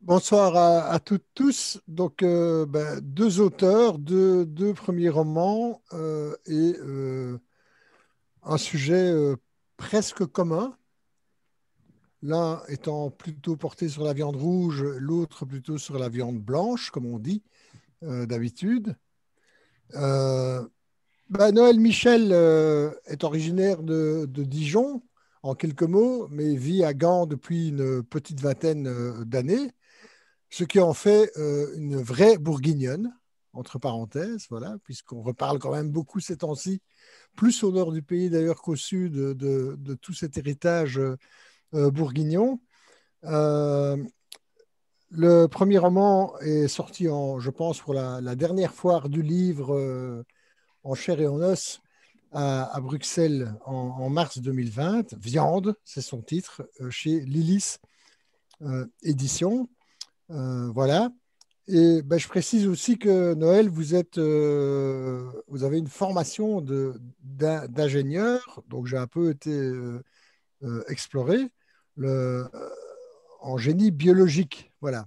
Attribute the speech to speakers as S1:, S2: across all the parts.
S1: Bonsoir à toutes, tous. Donc, deux auteurs, deux premiers romans et un sujet presque commun. L'un étant plutôt porté sur la viande rouge, l'autre plutôt sur la viande blanche, comme on dit d'habitude. Euh, Noël Michel est originaire de Dijon, en quelques mots, mais vit à Gand depuis une petite vingtaine d'années. Ce qui en fait une vraie bourguignonne, entre parenthèses, voilà, puisqu'on reparle quand même beaucoup ces temps-ci, plus au nord du pays d'ailleurs qu'au sud de tout cet héritage bourguignon. Euh, le premier roman est sorti, je pense, pour la dernière foire du livre en chair et en os à Bruxelles en mars 2020. Viande, c'est son titre, chez Lilis Éditions. Voilà. Et ben, je précise aussi que Noël, vous avez une formation d'ingénieur, donc j'ai un peu été exploré le, en génie biologique. Voilà.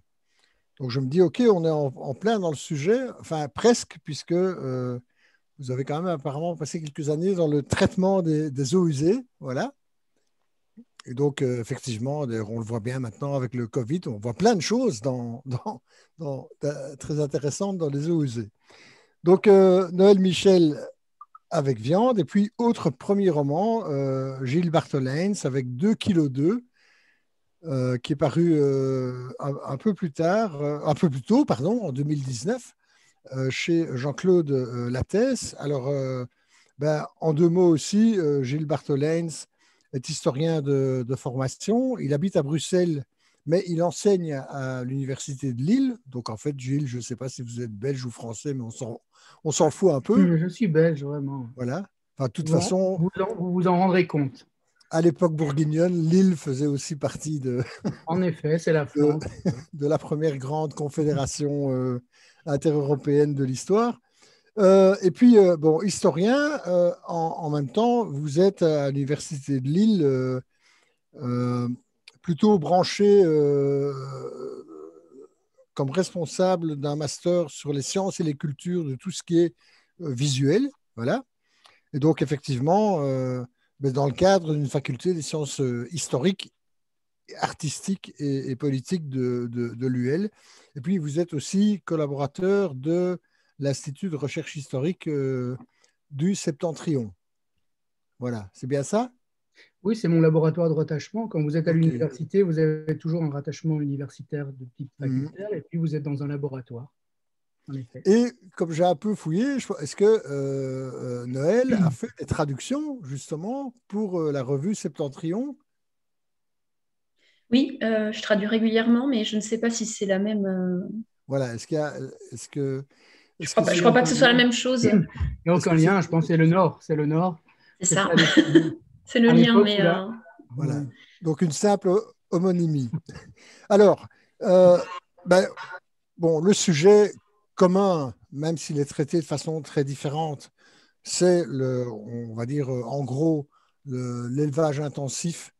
S1: Donc je me dis, OK, on est en plein dans le sujet, enfin presque, puisque vous avez quand même apparemment passé quelques années dans le traitement des eaux usées. Voilà. Et donc, effectivement, d'ailleurs, on le voit bien maintenant avec le Covid, on voit plein de choses très intéressantes dans les eaux usées. Donc, Noël Michel avec viande, et puis autre premier roman, Gilles Bartholins avec 2 kg 2, qui est paru un peu plus tard, un peu plus tôt, pardon, en 2019, chez Jean-Claude Lattès. Alors, en deux mots aussi, Gilles Bartholins est historien de formation. Il habite à Bruxelles, mais il enseigne à l'université de Lille. Donc, en fait, Gilles, je ne sais pas si vous êtes belge ou français, mais on s'en fout un peu.
S2: Je suis belge, vraiment.
S1: Voilà. Enfin, de toute façon,
S2: Vous vous en rendrez compte.
S1: à l'époque bourguignonne, Lille faisait aussi partie
S2: En effet, c'est la
S1: de,
S2: France.
S1: de la première grande confédération intereuropéenne de l'histoire. Et puis, bon, historien, en même temps, vous êtes à l'Université de Lille euh, plutôt branché comme responsable d'un master sur les sciences et les cultures de tout ce qui est visuel. Voilà. Et donc, effectivement, dans le cadre d'une faculté des sciences historiques, artistiques et politiques de l'UL. Et puis, vous êtes aussi collaborateur de l'Institut de recherche historique du Septentrion. Voilà, c'est bien ça?
S2: Oui, c'est mon laboratoire de rattachement. Quand vous êtes à
S1: OK.
S2: l'université, vous avez toujours un rattachement universitaire de type
S1: Mhm.
S2: facultaire, et puis vous êtes dans un laboratoire, en effet.
S1: Et comme j'ai un peu fouillé, est-ce que Noël a fait des traductions justement pour la revue Septentrion?
S3: Oui, je traduis régulièrement, mais je ne sais pas si c'est la même.
S1: Voilà, est-ce que
S3: Je
S1: c'est
S3: crois
S2: Il
S3: pas que ce soit la même
S2: n'y
S3: chose.
S2: a
S1: est-ce
S2: aucun
S1: que c'est
S2: lien, je pense que c'est le Nord. C'est le Nord.
S3: C'est
S2: C'est
S3: ça.
S2: ça depuis.
S3: C'est le
S2: À
S3: lien,
S2: l'époque
S3: mais
S2: où là.
S1: voilà, donc une simple homonymie. Alors, ben, bon, le sujet commun, même s'il est traité de façon très différente, c'est on va dire en gros, l'élevage intensif,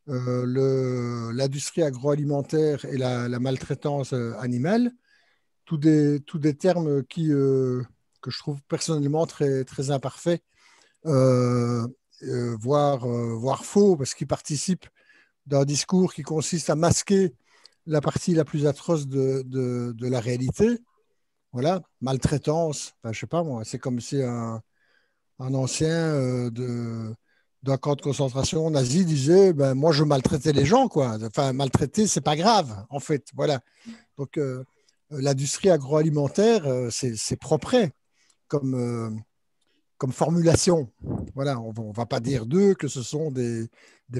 S1: l'industrie agroalimentaire et la maltraitance animale, tous des termes que je trouve personnellement très imparfaits, euh, voire faux, parce qu'ils participent d'un discours qui consiste à masquer la partie la plus atroce de la réalité. Voilà, maltraitance, enfin, je sais pas moi, c'est comme si un ancien d'un camp de concentration nazi disait ben, moi je maltraitais les gens, quoi. Enfin, maltraiter, c'est pas grave, en fait. Voilà. Donc, l'industrie agroalimentaire, c'est propre comme formulation. Voilà, on ne va pas dire d'eux que ce sont des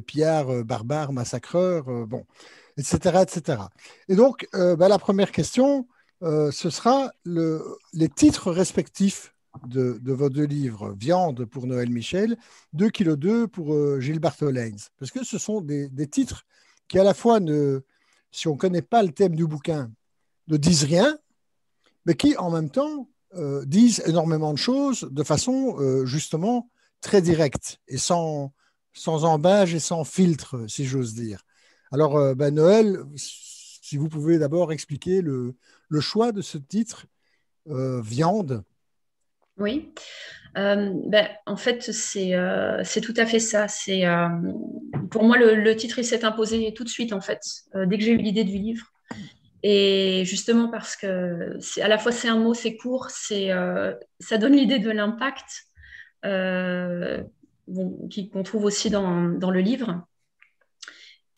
S1: pillards barbares, massacreurs, bon, etc., etc. Et donc, la première question, ce sera les titres respectifs de vos deux livres, Viande pour Noël Michel, 2 kg 2 pour Gilles Bartholins. Parce que ce sont des titres qui, à la fois, si on ne connaît pas le thème du bouquin, ne disent rien, mais qui, en même temps, disent énormément de choses de façon, justement, très directe et sans embâge et sans filtre, si j'ose dire. Alors, Noël, si vous pouvez d'abord expliquer le choix de ce titre, Viande.
S3: Oui. En fait, c'est tout à fait ça. Pour moi, le titre, il s'est imposé tout de suite, en fait, dès que j'ai eu l'idée du livre. Et justement parce que à la fois c'est un mot, c'est court, ça donne l'idée de l'impact qu'on trouve aussi dans le livre.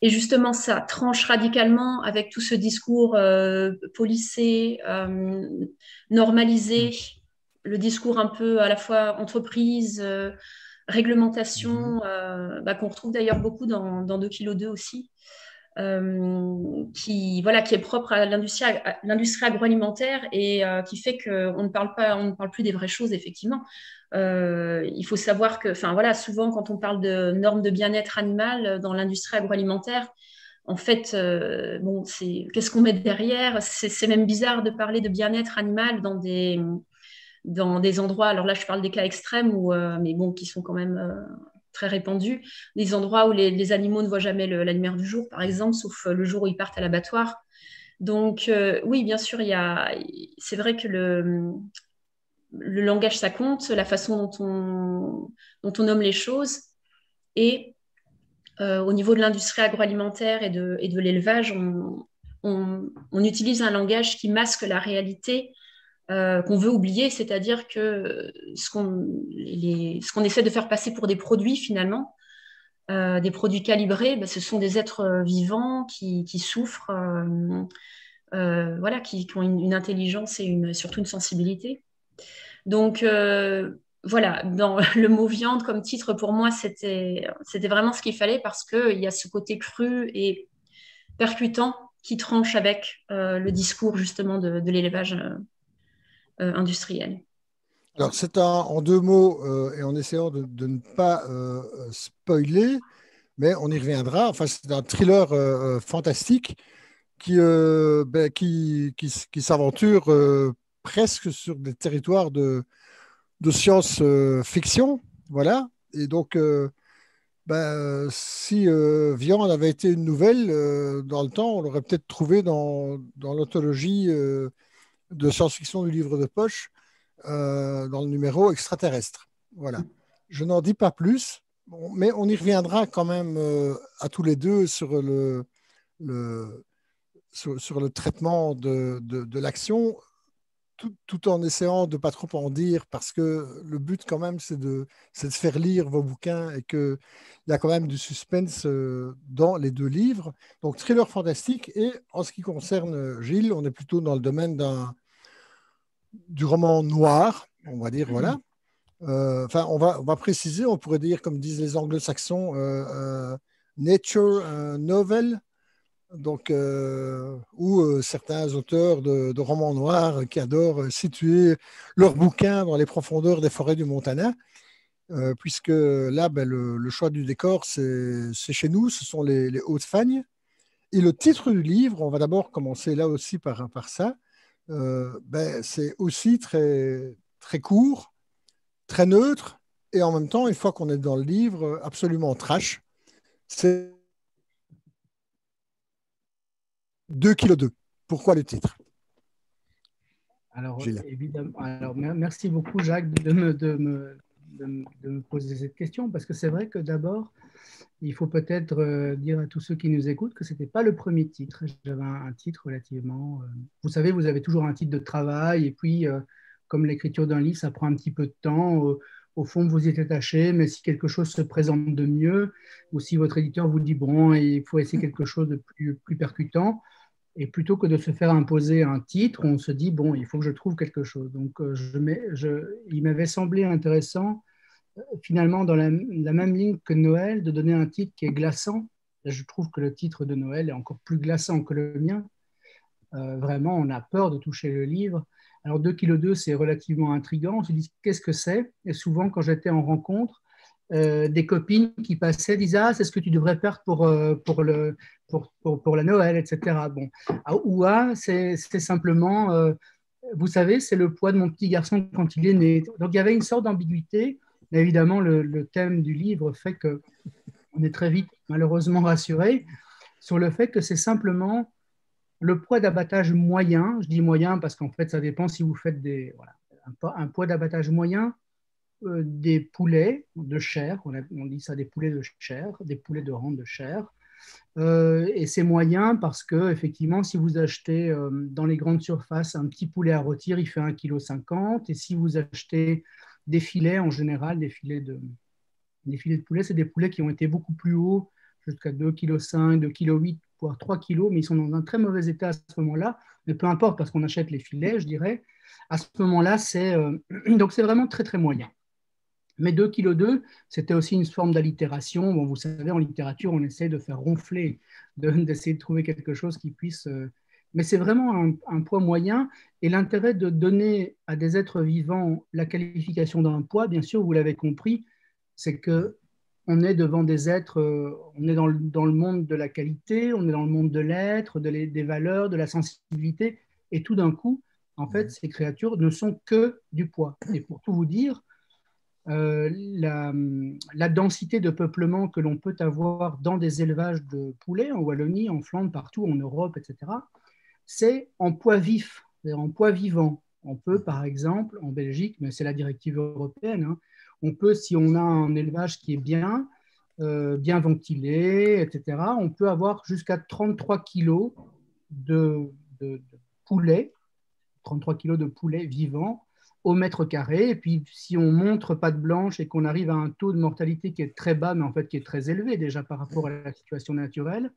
S3: Et justement, ça tranche radicalement avec tout ce discours policé, normalisé, le discours un peu à la fois entreprise, réglementation, qu'on retrouve d'ailleurs beaucoup dans 2 kg 2 aussi, qui est propre à l'industrie agroalimentaire et qui fait qu'on ne parle plus des vraies choses, effectivement. Il faut savoir que, souvent, quand on parle de normes de bien-être animal dans l'industrie agroalimentaire, en fait, qu'est-ce qu'on met derrière? C'est même bizarre de parler de bien-être animal dans des endroits. Alors là, je parle des cas extrêmes, mais bon, qui sont quand même très répandus. Des endroits où les animaux ne voient jamais la lumière du jour, par exemple, sauf le jour où ils partent à l'abattoir. Donc, oui, bien sûr, c'est vrai que le langage, ça compte, la façon dont on nomme les choses. Et au niveau de l'industrie agroalimentaire et de l'élevage, on utilise un langage qui masque la réalité qu'on veut oublier, c'est-à-dire que ce qu'on essaie de faire passer pour des produits, finalement, des produits calibrés, ce sont des êtres vivants qui souffrent, qui ont une intelligence et surtout une sensibilité. Donc, voilà, dans le mot viande comme titre, pour moi, c'était vraiment ce qu'il fallait parce qu'il y a ce côté cru et percutant qui tranche avec le discours justement de l'élevage industriel.
S1: Alors, c'est en 2 mots et en essayant de ne pas spoiler, mais on y reviendra. Enfin, c'est un thriller fantastique qui s'aventure presque sur des territoires de science-fiction. Voilà. Et donc, si Viande avait été une nouvelle, dans le temps, on l'aurait peut-être trouvé dans l'anthologie de science-fiction du livre de poche, dans le numéro extraterrestre. Voilà. Je n'en dis pas plus, mais on y reviendra quand même à tous les deux sur le, sur le traitement de l'action, tout en essayant de ne pas trop en dire, parce que le but quand même, c'est de faire lire vos bouquins et qu'il y a quand même du suspense dans les 2 livres. Donc, thriller fantastique. Et en ce qui concerne Gilles, on est plutôt dans le domaine du roman noir, on va dire, voilà. On va préciser, on pourrait dire, comme disent les anglo-saxons, nature novel, donc, où certains auteurs de romans noirs qui adorent situer leurs bouquins dans les profondeurs des forêts du Montana, puisque là, le choix du décor, c'est chez nous, ce sont les Hautes-Fagnes. Et le titre du livre, on va d'abord commencer là aussi par ça, c'est aussi très, très court, très neutre, et en même temps, une fois qu'on est dans le livre, absolument trash. C'est 2 kg 2. Pourquoi le titre?
S2: Alors,
S1: Gilles.
S2: évidemment, merci beaucoup, Jacques, de me poser cette question, parce que c'est vrai que d'abord, il faut peut-être dire à tous ceux qui nous écoutent que ce n'était pas le premier titre. J'avais un titre relativement... vous savez, vous avez toujours un titre de travail, et puis, comme l'écriture d'un livre, ça prend un petit peu de temps. Au fond, vous y êtes attaché, mais si quelque chose se présente de mieux, ou si votre éditeur vous dit, bon, il faut essayer quelque chose de plus percutant, et plutôt que de se faire imposer un titre, on se dit, bon, il faut que je trouve quelque chose. Donc, il m'avait semblé intéressant, finalement, dans la même ligne que Noël, de donner un titre qui est glaçant. Là, je trouve que le titre de Noël est encore plus glaçant que le mien. Vraiment, on a peur de toucher le livre. Alors, 2 kg 2, c'est relativement intriguant. On se dit, qu'est-ce que c'est? Et souvent, quand j'étais en rencontre, des copines qui passaient disaient, ah, c'est ce que tu devrais faire pour la Noël, etc. Bon. Ou c'est simplement, vous savez, c'est le poids de mon petit garçon quand il est né. Donc il y avait une sorte d'ambiguïté. Mais évidemment, le thème du livre fait qu'on est très vite malheureusement rassuré sur le fait que c'est simplement Le poids d'abattage moyen, je dis moyen parce qu'en fait, ça dépend si vous faites voilà, un poids d'abattage moyen des poulets de chair, on dit ça des poulets de chair, des poulets de rente de chair. Et c'est moyen parce que, effectivement, si vous achetez dans les grandes surfaces un petit poulet à rôtir, il fait 1,50 kg. Et si vous achetez des filets, en général, des filets de poulet, c'est des poulets qui ont été beaucoup plus hauts, jusqu'à 2,5 kg, 2,8 kg, voire 3 kg, mais ils sont dans un très mauvais état à ce moment-là. Mais peu importe, parce qu'on achète les filets, je dirais. À ce moment-là, donc c'est vraiment très, très moyen. Mais 2,2 kg, c'était aussi une forme d'allitération. Bon, vous savez, en littérature, on essaie de faire ronfler, d'essayer de trouver quelque chose qui puisse... Mais c'est vraiment un poids moyen. Et l'intérêt de donner à des êtres vivants la qualification d'un poids, bien sûr, vous l'avez compris, c'est qu'on est devant des êtres, on est dans le monde de la qualité, on est dans le monde de l'être, des valeurs, de la sensibilité. Et tout d'un coup, en fait, ces créatures ne sont que du poids. Et pour tout vous dire, la densité de peuplement que l'on peut avoir dans des élevages de poulets, en Wallonie, en Flandre, partout, en Europe, etc., c'est en poids vif, c'est-à-dire en poids vivant. On peut, par exemple, en Belgique, mais c'est la directive européenne, hein, on peut, si on a un élevage qui est bien ventilé, etc., on peut avoir jusqu'à 33 kg de poulet, 33 kg de poulet vivant au mètre carré. Et puis, si on montre patte blanche et qu'on arrive à un taux de mortalité qui est très bas, mais en fait qui est très élevé déjà par rapport à la situation naturelle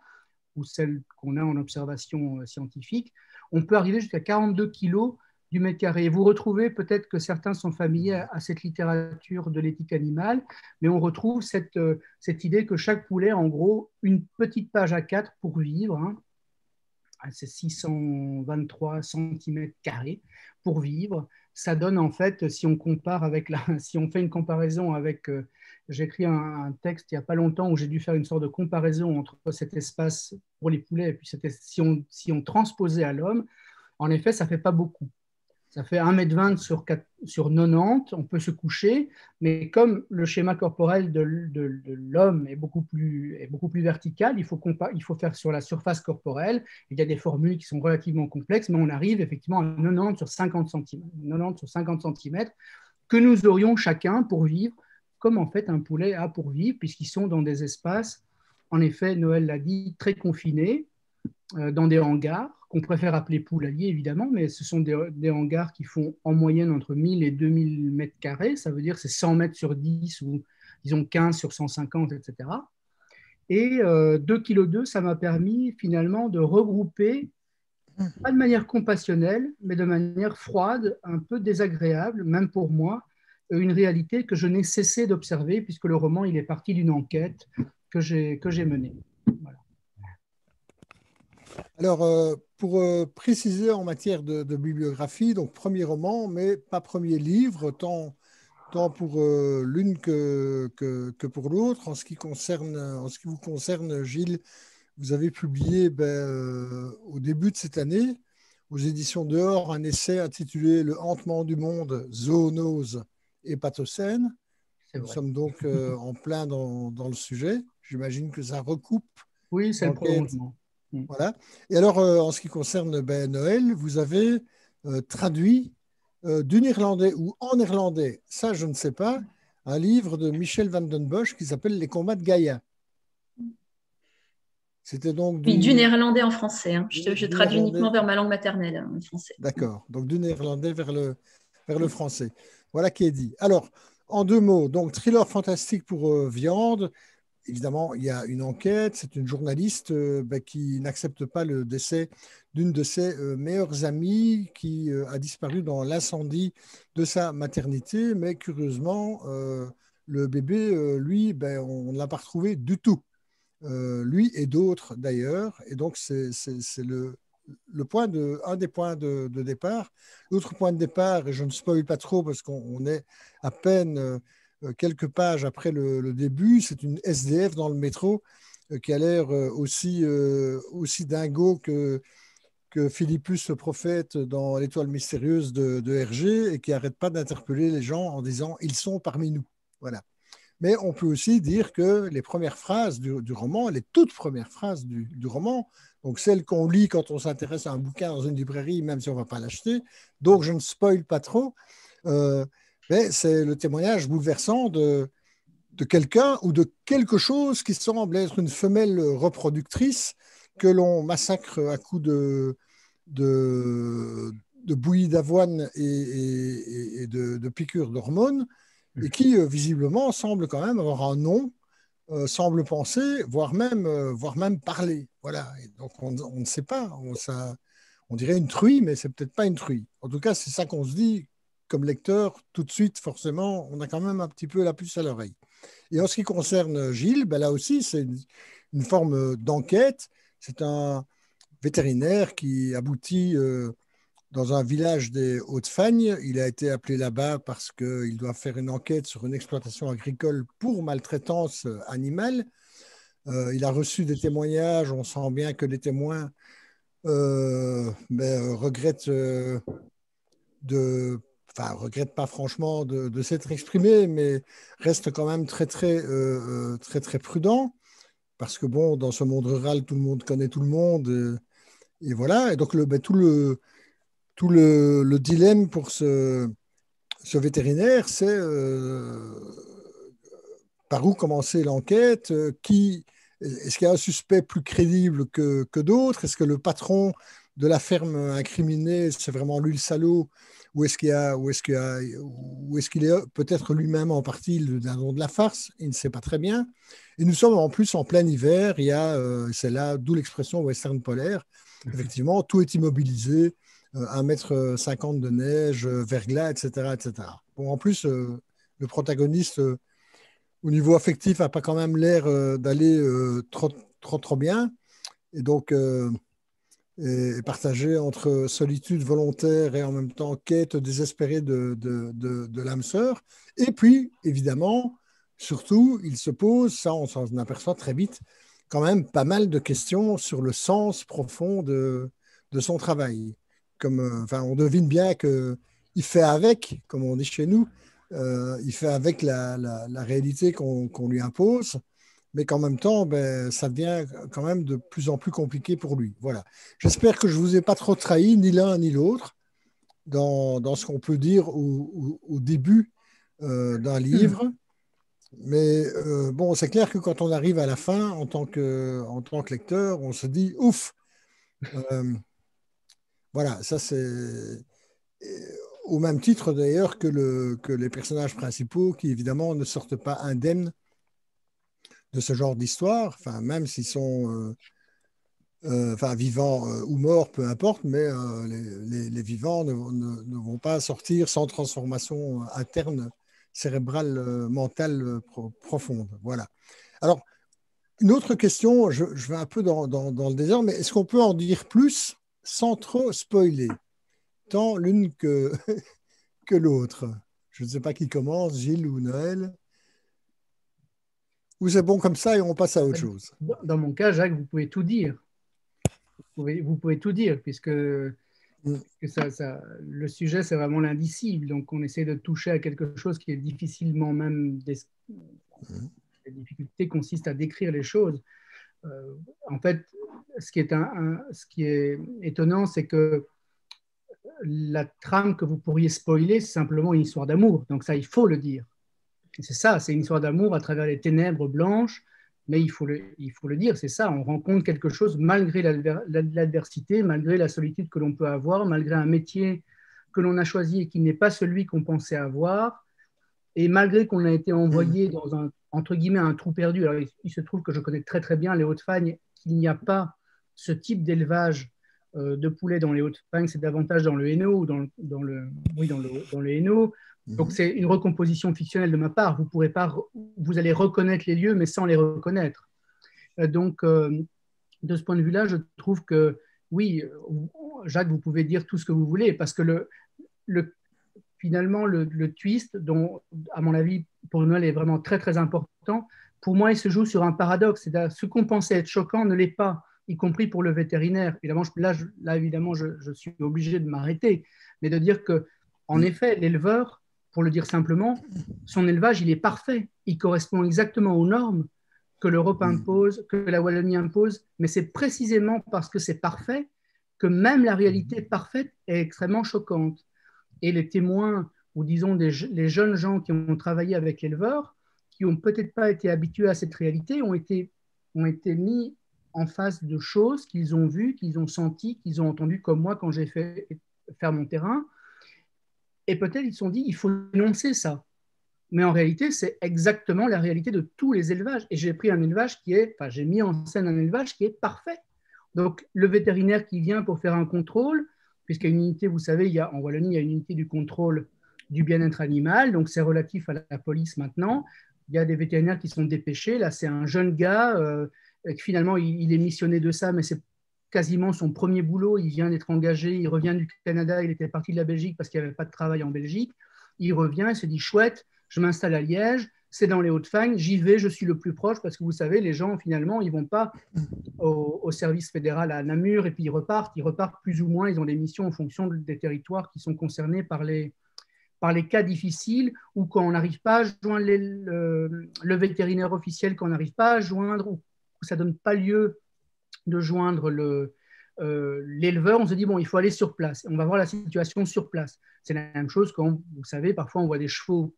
S2: ou celle qu'on a en observation scientifique, on peut arriver jusqu'à 42 kg du mètre carré. Et vous retrouvez, peut-être que certains sont familiers à cette littérature de l'éthique animale, mais on retrouve cette idée que chaque poulet a en gros une petite page A4 pour vivre, hein, c'est 623 cm² pour vivre. Ça donne en fait, si on compare si on fait une comparaison avec, j'ai écrit un texte il n'y a pas longtemps où j'ai dû faire une sorte de comparaison entre cet espace pour les poulets et puis si on transposait à l'homme, en effet, ça ne fait pas beaucoup. Ça fait 1,20 m sur 90, on peut se coucher, mais comme le schéma corporel de l'homme est beaucoup plus vertical, il faut faire sur la surface corporelle. Il y a des formules qui sont relativement complexes, mais on arrive effectivement à 90 sur 50 cm, 90 sur 50 cm que nous aurions chacun pour vivre, comme en fait un poulet a pour vivre, puisqu'ils sont dans des espaces, en effet, Noël l'a dit, très confinés, dans des hangars, qu'on préfère appeler poulaillers évidemment, mais ce sont des hangars qui font en moyenne entre 1000 et 2000 mètres carrés, ça veut dire c'est 100 mètres sur 10 ou disons 15 sur 150, etc. Et 2,2 kg, ça m'a permis finalement de regrouper, pas de manière compassionnelle, mais de manière froide, un peu désagréable, même pour moi, une réalité que je n'ai cessé d'observer, puisque le roman il est parti d'une enquête que j'ai menée. Voilà.
S1: Alors, pour préciser en matière de bibliographie, donc premier roman, mais pas premier livre, tant pour l'une que pour l'autre. En ce qui vous concerne, Gilles, vous avez publié au début de cette année, aux éditions Dehors, un essai intitulé Le hantement du monde, zoonose et pathocène. Nous sommes donc en plein dans le sujet. J'imagine que ça recoupe.
S2: Oui, c'est le prolongement.
S1: Voilà. Et alors, en ce qui concerne Noël, vous avez traduit du néerlandais ou en néerlandais, ça je ne sais pas, un livre de Michel van den Bosch qui s'appelle Les combats de Gaïa. C'était donc
S3: du néerlandais en français. Hein. Je traduis uniquement vers ma langue maternelle, en français.
S1: D'accord. Donc du néerlandais vers le français. Voilà qui est dit. Alors, en 2 mots, donc thriller fantastique pour viande. Évidemment, il y a une enquête. C'est une journaliste qui n'accepte pas le décès d'une de ses meilleures amies qui a disparu dans l'incendie de sa maternité. Mais curieusement, le bébé, lui, on ne l'a pas retrouvé du tout. Lui et d'autres d'ailleurs. Et donc, c'est un des points de départ. L'autre point de départ, et je ne spoil pas trop parce qu'on est à peine quelques pages après le début, c'est une SDF dans le métro qui a l'air aussi dingo que Philippus le prophète dans l'Étoile mystérieuse de Hergé et qui n'arrête pas d'interpeller les gens en disant « ils sont parmi nous ». Voilà. Mais on peut aussi dire que les premières phrases du roman, les toutes premières phrases du roman, donc celle qu'on lit quand on s'intéresse à un bouquin dans une librairie, même si on ne va pas l'acheter. Donc, je ne spoil pas trop. Mais c'est le témoignage bouleversant de quelqu'un ou de quelque chose qui semble être une femelle reproductrice que l'on massacre à coups de bouillie d'avoine et de piqûres d'hormones, et qui visiblement semble quand même avoir un nom, semble penser, voire même parler. Voilà. Et donc on ne sait pas. On dirait une truie, mais c'est peut-être pas une truie. En tout cas, c'est ça qu'on se dit comme lecteur tout de suite. Forcément, on a quand même un petit peu la puce à l'oreille. Et en ce qui concerne Gilles, ben là aussi, c'est une forme d'enquête. C'est un vétérinaire qui aboutit dans un village des Hauts-de-Fagne. Il a été appelé là-bas parce qu'il doit faire une enquête sur une exploitation agricole pour maltraitance animale. Il a reçu des témoignages. On sent bien que les témoins regrettent regrette pas franchement de s'être exprimé, mais reste quand même très prudent, parce que bon, dans ce monde rural, tout le monde connaît tout le monde, et voilà. Et donc tout le dilemme pour ce vétérinaire, c'est par où commencer l'enquête, est-ce qu'il y a un suspect plus crédible que d'autres? Est-ce que le patron de la ferme incriminée, c'est vraiment lui le salaud? Ou est-ce qu'il est peut-être lui-même en partie le dindon de la farce? Il ne sait pas très bien. Et nous sommes en plus en plein hiver. C'est là d'où l'expression western polaire. Effectivement, tout est immobilisé, 1,50 m de neige, verglas, etc., etc. Bon, en plus, le protagoniste, au niveau affectif, n'a pas quand même l'air d'aller trop bien. Et donc, est partagé entre solitude volontaire et en même temps quête désespérée de l'âme sœur. Et puis, évidemment, surtout, il se pose, ça on s'en aperçoit très vite, quand même pas mal de questions sur le sens profond de son travail. On devine bien qu'il fait avec, comme on dit chez nous, il fait avec la réalité qu'on lui impose, mais qu'en même temps, ça devient quand même de plus en plus compliqué pour lui. Voilà. J'espère que je ne vous ai pas trop trahi, ni l'un ni l'autre, dans ce qu'on peut dire au début d'un livre. Mais bon, c'est clair que quand on arrive à la fin, en tant que lecteur, on se dit « ouf !» Voilà, ça c'est au même titre d'ailleurs que les personnages principaux qui évidemment ne sortent pas indemnes de ce genre d'histoire, même s'ils sont vivants ou morts, peu importe, mais les vivants ne vont pas sortir sans transformation interne, cérébrale, mentale profonde. Voilà. Alors, une autre question, je vais un peu dans le désert, mais est-ce qu'on peut en dire plus sans trop spoiler, tant l'une que l'autre? Je ne sais pas qui commence, Gilles ou Noël. Ou c'est bon comme ça et on passe à autre chose?
S2: Dans mon cas, Jacques, vous pouvez tout dire. Vous pouvez tout dire, puisque le sujet, c'est vraiment l'indicible. Donc, on essaie de toucher à quelque chose qui est difficilement même... Les difficultés consistent à décrire les choses. En fait, ce qui est étonnant, c'est que la trame que vous pourriez spoiler, c'est simplement une histoire d'amour. Donc ça, il faut le dire. C'est ça, c'est une histoire d'amour à travers les ténèbres blanches, mais il faut le dire, c'est ça. On rencontre quelque chose malgré l'adversité, malgré la solitude que l'on peut avoir, malgré un métier que l'on a choisi et qui n'est pas celui qu'on pensait avoir, et malgré qu'on a été envoyé dans entre guillemets, un trou perdu. Alors, il se trouve que je connais très très bien les Hauts-de-Fagne, qu'il n'y a pas ce type d'élevage de poulets dans les Hauts-de-Fagne, c'est davantage dans le Hainaut, dans le Hainaut. Donc c'est une recomposition fictionnelle de ma part. Vous allez reconnaître les lieux, mais sans les reconnaître. Donc, de ce point de vue-là, je trouve que oui, Jacques, vous pouvez dire tout ce que vous voulez, parce que finalement, le twist, dont, à mon avis, pour Noël, est vraiment très, très important, pour moi, il se joue sur un paradoxe. C'est-à-dire, ce qu'on pensait être choquant ne l'est pas, y compris pour le vétérinaire. Évidemment, évidemment, je suis obligé de m'arrêter, mais de dire que, en effet, l'éleveur, pour le dire simplement, son élevage, il est parfait. Il correspond exactement aux normes que l'Europe impose, que la Wallonie impose, mais c'est précisément parce que c'est parfait que même la réalité parfaite est extrêmement choquante. Et les témoins, ou disons les jeunes gens qui ont travaillé avec l'éleveur, qui n'ont peut-être pas été habitués à cette réalité, ont été mis en face de choses qu'ils ont vues, qu'ils ont senties, qu'ils ont entendues, comme moi quand j'ai fait faire mon terrain. Et peut-être ils se sont dit, il faut énoncer ça. Mais en réalité, c'est exactement la réalité de tous les élevages. Et j'ai pris un élevage j'ai mis en scène un élevage qui est parfait. Donc, le vétérinaire qui vient pour faire un contrôle, puisqu'il y a une unité, vous savez, en Wallonie, il y a une unité du contrôle du bien-être animal, donc c'est relatif à la police maintenant. Il y a des vétérinaires qui sont dépêchés. Là, c'est un jeune gars, finalement, il est missionné de ça, mais c'est quasiment son premier boulot. Il vient d'être engagé, il revient du Canada, il était parti de la Belgique parce qu'il n'y avait pas de travail en Belgique. Il revient, il se dit, chouette, je m'installe à Liège, c'est dans les Hauts-de-Fagne, j'y vais, je suis le plus proche, parce que vous savez, les gens, finalement, ils ne vont pas au service fédéral à Namur et puis ils repartent plus ou moins, ils ont des missions en fonction des territoires qui sont concernés par les cas difficiles, ou quand on n'arrive pas à joindre le vétérinaire officiel, quand on n'arrive pas à joindre, ou ça ne donne pas lieu de joindre l'éleveur, on se dit, bon, il faut aller sur place, on va voir la situation sur place. C'est la même chose quand, vous savez, parfois on voit des chevaux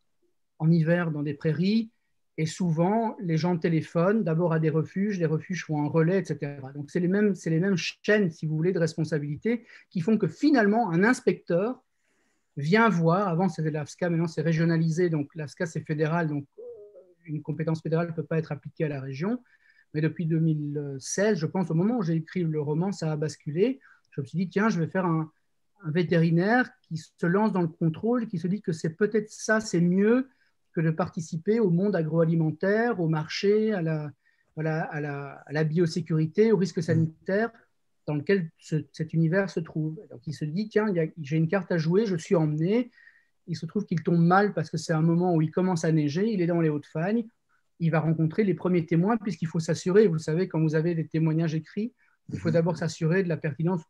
S2: en hiver dans des prairies, et souvent, les gens téléphonent d'abord à des refuges font un relais, etc. Donc, c'est les mêmes chaînes, si vous voulez, de responsabilité qui font que finalement, un inspecteur vient voir, avant c'était l'AFSCA, maintenant c'est régionalisé, donc l'AFSCA c'est fédéral, donc une compétence fédérale ne peut pas être appliquée à la région, mais depuis 2016, je pense, au moment où j'ai écrit le roman, ça a basculé. Je me suis dit, tiens, je vais faire un vétérinaire qui se lance dans le contrôle, qui se dit que c'est peut-être ça, c'est mieux que de participer au monde agroalimentaire, au marché, à la biosécurité, au risque sanitaire dans lequel cet univers se trouve. Donc il se dit, tiens, j'ai une carte à jouer, je suis emmené. Il se trouve qu'il tombe mal parce que c'est un moment où il commence à neiger, il est dans les Hauts-de-Fagne, il va rencontrer les premiers témoins, puisqu'il faut s'assurer, vous savez, quand vous avez des témoignages écrits, il faut d'abord s'assurer de la pertinence,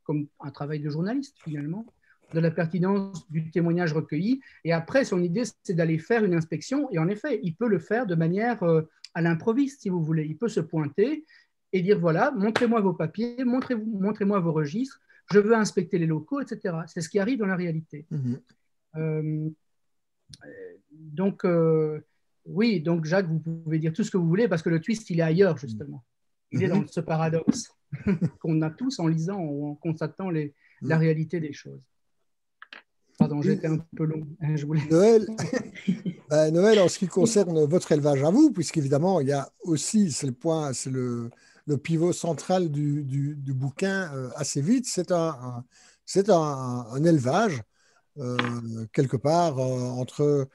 S2: comme un travail de journaliste finalement, de la pertinence du témoignage recueilli. Et après, son idée, c'est d'aller faire une inspection. Et en effet, il peut le faire de manière à l'improviste, si vous voulez. Il peut se pointer et dire, voilà, montrez-moi vos papiers, montrez-moi vos registres, je veux inspecter les locaux, etc. C'est ce qui arrive dans la réalité. Donc, oui, donc Jacques, vous pouvez dire tout ce que vous voulez, parce que le twist, il est ailleurs, justement. Il est dans ce paradoxe qu'on a tous en lisant ou en constatant la réalité des choses. Pardon, j'étais un peu long. Je voulais...
S1: Noël, en ce qui concerne votre élevage à vous, puisqu'évidemment, il y a aussi, c'est le pivot central du bouquin assez vite, c'est un élevage quelque part entre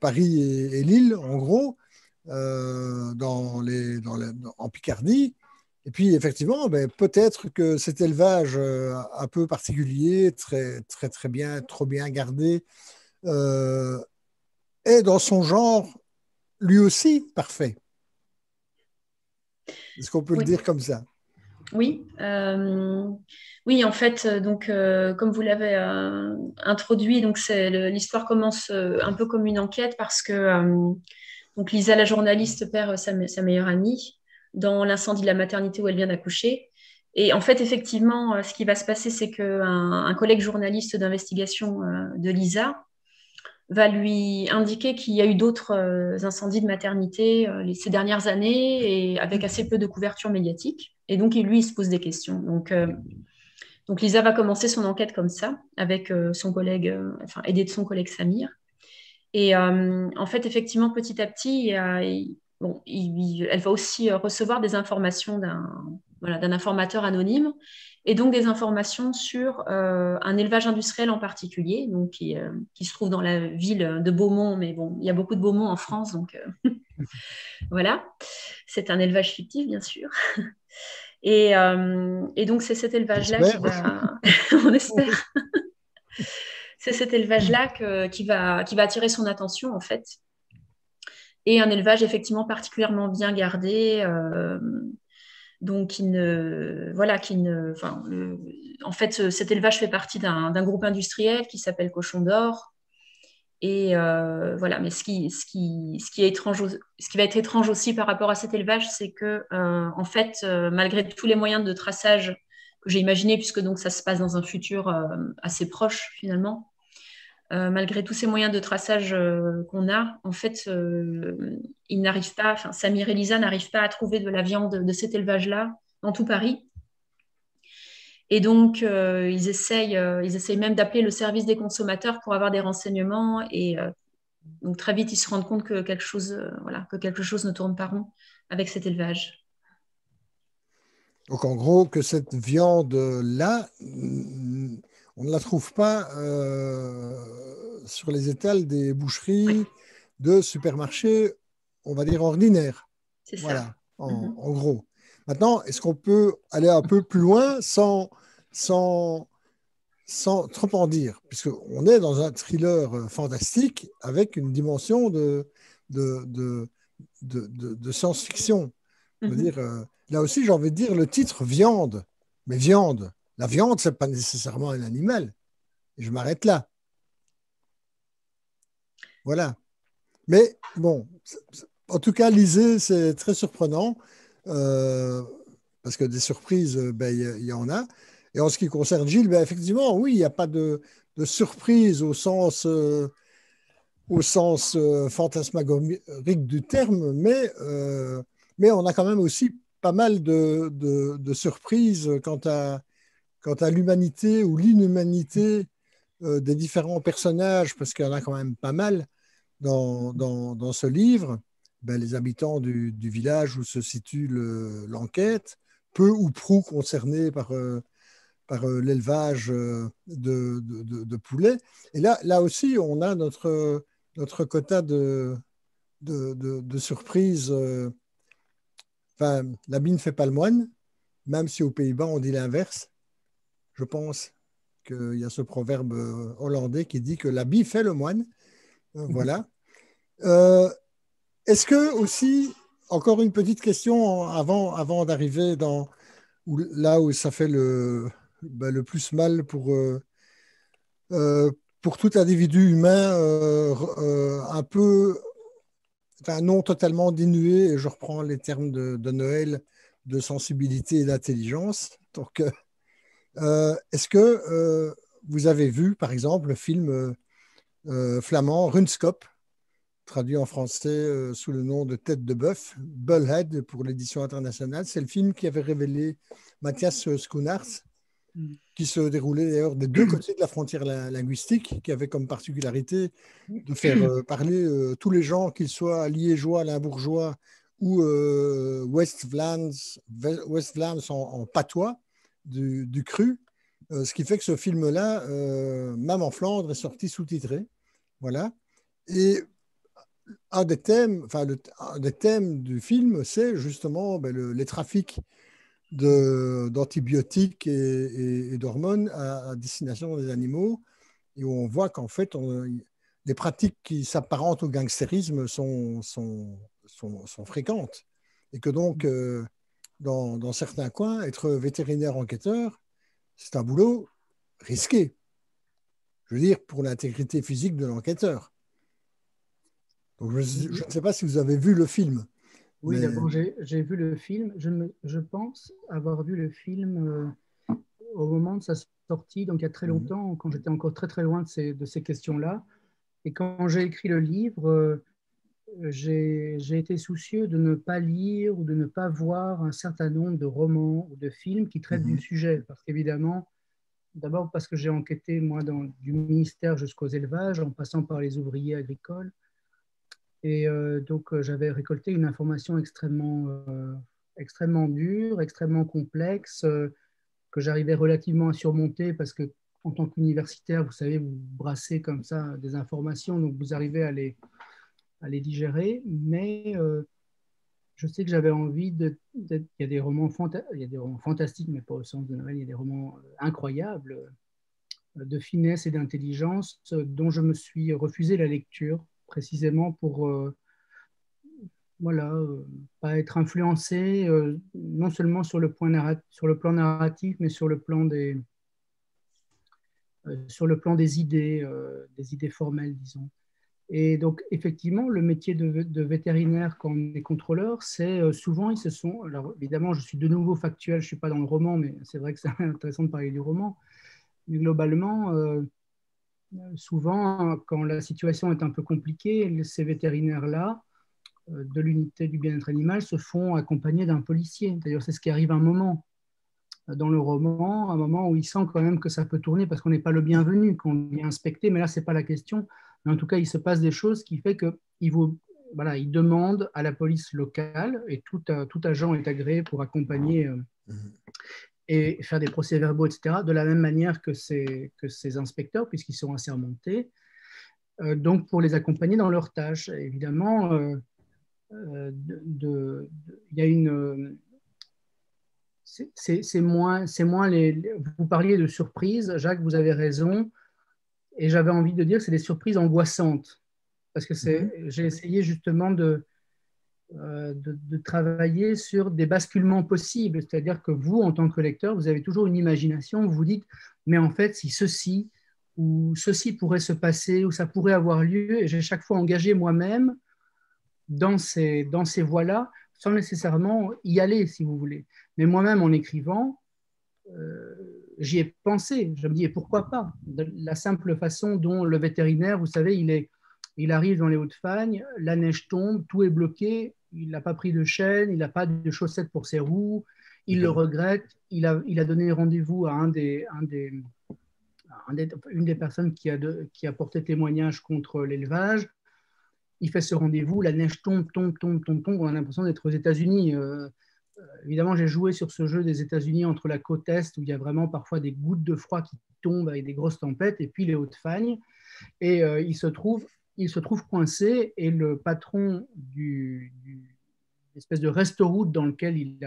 S1: Paris et Lille, en gros, en Picardie. Et puis, effectivement, peut-être que cet élevage un peu particulier, très, très, très bien, trop bien gardé, est dans son genre, lui aussi, parfait. Est-ce qu'on peut le dire comme ça?
S3: Oui, oui, en fait, donc, comme vous l'avez introduit, donc l'histoire commence un peu comme une enquête parce que donc Lisa, la journaliste, perd sa meilleure amie dans l'incendie de la maternité où elle vient d'accoucher. Et en fait, effectivement, ce qui va se passer, c'est qu'un collègue journaliste d'investigation de Lisa va lui indiquer qu'il y a eu d'autres incendies de maternité ces dernières années et avec assez peu de couverture médiatique. Et donc, lui, il se pose des questions. Donc Lisa va commencer son enquête comme ça, avec son collègue, aidée de son collègue Samir. Et en fait, effectivement, petit à petit, elle va aussi recevoir des informations d'un informateur anonyme, et donc des informations sur un élevage industriel en particulier, donc qui se trouve dans la ville de Beaumont, mais bon, il y a beaucoup de Beaumont en France, donc voilà, c'est un élevage fictif, bien sûr. Et donc, c'est cet élevage-là qui va... On espère. C'est cet élevage-là qui va attirer son attention, en fait. Et un élevage effectivement particulièrement bien gardé, donc en fait, cet élevage fait partie d'un groupe industriel qui s'appelle Cochon d'Or Et voilà, mais ce qui est étrange, ce qui va être étrange aussi par rapport à cet élevage, c'est que en fait, malgré tous les moyens de traçage que j'ai imaginés, puisque donc ça se passe dans un futur assez proche finalement, malgré tous ces moyens de traçage qu'on a, en fait, ils n'arrivent pas, enfin, Samir et Lisa n'arrivent pas à trouver de la viande de cet élevage-là dans tout Paris. Et donc, ils essayent même d'appeler le service des consommateurs pour avoir des renseignements. Et donc, très vite, ils se rendent compte que voilà, que quelque chose ne tourne pas rond avec cet élevage.
S1: Donc, en gros, que cette viande-là, on ne la trouve pas sur les étals des boucheries, de supermarchés, on va dire ordinaires.
S3: C'est ça.
S1: Voilà, en gros. Maintenant, est-ce qu'on peut aller un peu plus loin sans trop en dire, puisqu'on est dans un thriller fantastique avec une dimension de science-fiction. Je veux dire, là aussi, j'ai envie de dire le titre viande. Mais viande, la viande, ce n'est pas nécessairement un animal. Et je m'arrête là. Voilà. Mais bon, en tout cas, lisez, c'est très surprenant. Parce que des surprises, ben, y en a. Et en ce qui concerne Gilles, ben, effectivement, oui, il n'y a pas de surprise au sens fantasmagorique du terme, mais on a quand même aussi pas mal de surprises quant à l'humanité ou l'inhumanité des différents personnages, parce qu'il y en a quand même pas mal dans ce livre. Ben, les habitants du village où se situe l'enquête, peu ou prou concernés par l'élevage de poulets. Et là aussi, on a notre quota de surprises. Enfin, l'habit ne fait pas le moine, même si aux Pays-Bas, on dit l'inverse. Je pense qu'il y a ce proverbe hollandais qui dit que l'habit fait le moine. Voilà. Est-ce que aussi, encore une petite question avant d'arriver là où ça fait le plus mal pour tout individu humain un peu, enfin non totalement dénué, et je reprends les termes de Noël, de sensibilité et d'intelligence. Donc, est-ce que vous avez vu, par exemple, le film flamand Runskop, traduit en français sous le nom de Tête de bœuf, Bullhead pour l'édition internationale. C'est le film qui avait révélé Matthias Schoenaerts, qui se déroulait d'ailleurs des deux côtés de la frontière linguistique, qui avait comme particularité de faire parler tous les gens, qu'ils soient liégeois, limbourgeois ou West Vlaams en patois du cru. Ce qui fait que ce film-là, même en Flandre, est sorti sous-titré. Voilà. Et un des thèmes du film, c'est justement les trafics d'antibiotiques et d'hormones à destination des animaux, et où on voit qu'en fait, les pratiques qui s'apparentent au gangstérisme sont fréquentes. Et que donc, dans certains coins, être vétérinaire enquêteur, c'est un boulot risqué. Je veux dire, pour l'intégrité physique de l'enquêteur. Donc, je ne sais pas si vous avez vu le film.
S2: Oui,
S1: mais...
S2: d'abord, j'ai vu le film. Je pense avoir vu le film au moment de sa sortie, donc il y a très longtemps, quand j'étais encore très très loin de ces questions-là. Et quand j'ai écrit le livre, j'ai été soucieux de ne pas lire ou de ne pas voir un certain nombre de romans ou de films qui traitent du sujet. Parce qu'évidemment, d'abord parce que j'ai enquêté, moi, du ministère jusqu'aux élevages, en passant par les ouvriers agricoles. Et donc, j'avais récolté une information extrêmement dure, extrêmement complexe, que j'arrivais relativement à surmonter parce que, en tant qu'universitaire, vous savez, vous brassez comme ça des informations, donc vous arrivez à les digérer. Mais je sais que j'avais envie il y a des romans fantastiques, mais pas au sens de Noël, il y a des romans incroyables de finesse et d'intelligence dont je me suis refusé la lecture, précisément pour voilà, pas être influencé non seulement sur le plan narratif, mais sur le plan des idées formelles, disons. Et donc, effectivement, le métier de vétérinaire quand on est contrôleur, c'est souvent, alors évidemment, je suis de nouveau factuel, je ne suis pas dans le roman, mais c'est vrai que c'est intéressant de parler du roman. Mais globalement, souvent, quand la situation est un peu compliquée, ces vétérinaires-là, de l'unité du bien-être animal, se font accompagner d'un policier. D'ailleurs, c'est ce qui arrive à un moment dans le roman, un moment où il sent quand même que ça peut tourner parce qu'on n'est pas le bienvenu, qu'on vient inspecter, mais là, ce n'est pas la question. Mais en tout cas, il se passe des choses qui fait qu'il il demande à la police locale, et tout agent est agréé pour accompagner et faire des procès-verbaux, etc., de la même manière que ces inspecteurs, puisqu'ils sont assermentés, donc pour les accompagner dans leurs tâches. Évidemment, il y a une... C'est moins vous parliez de surprises, Jacques, vous avez raison, et j'avais envie de dire que c'est des surprises angoissantes, parce que j'ai essayé justement de travailler sur des basculements possibles, c'est-à-dire que vous, en tant que lecteur, vous avez toujours une imagination, vous vous dites, mais en fait, si ceci ou ceci pourrait se passer, ou ça pourrait avoir lieu, et j'ai chaque fois engagé moi-même dans ces voies-là, sans nécessairement y aller, si vous voulez. Mais moi-même, en écrivant, j'y ai pensé. Je me dis, et pourquoi pas? De la simple façon dont le vétérinaire, vous savez, il arrive dans les Hauts-de-Fagne, la neige tombe, tout est bloqué, il n'a pas pris de chaîne, il n'a pas de chaussettes pour ses roues, il le regrette, il a donné rendez-vous à une des personnes qui a porté témoignage contre l'élevage. Il fait ce rendez-vous, la neige tombe, on a l'impression d'être aux États-Unis. Évidemment, j'ai joué sur ce jeu des États-Unis entre la côte Est, où il y a vraiment parfois des gouttes de froid qui tombent avec des grosses tempêtes, et puis les Hauts-de-Fagne. Et il se trouve coincé, et le patron du espèce de resto-route dans lequel il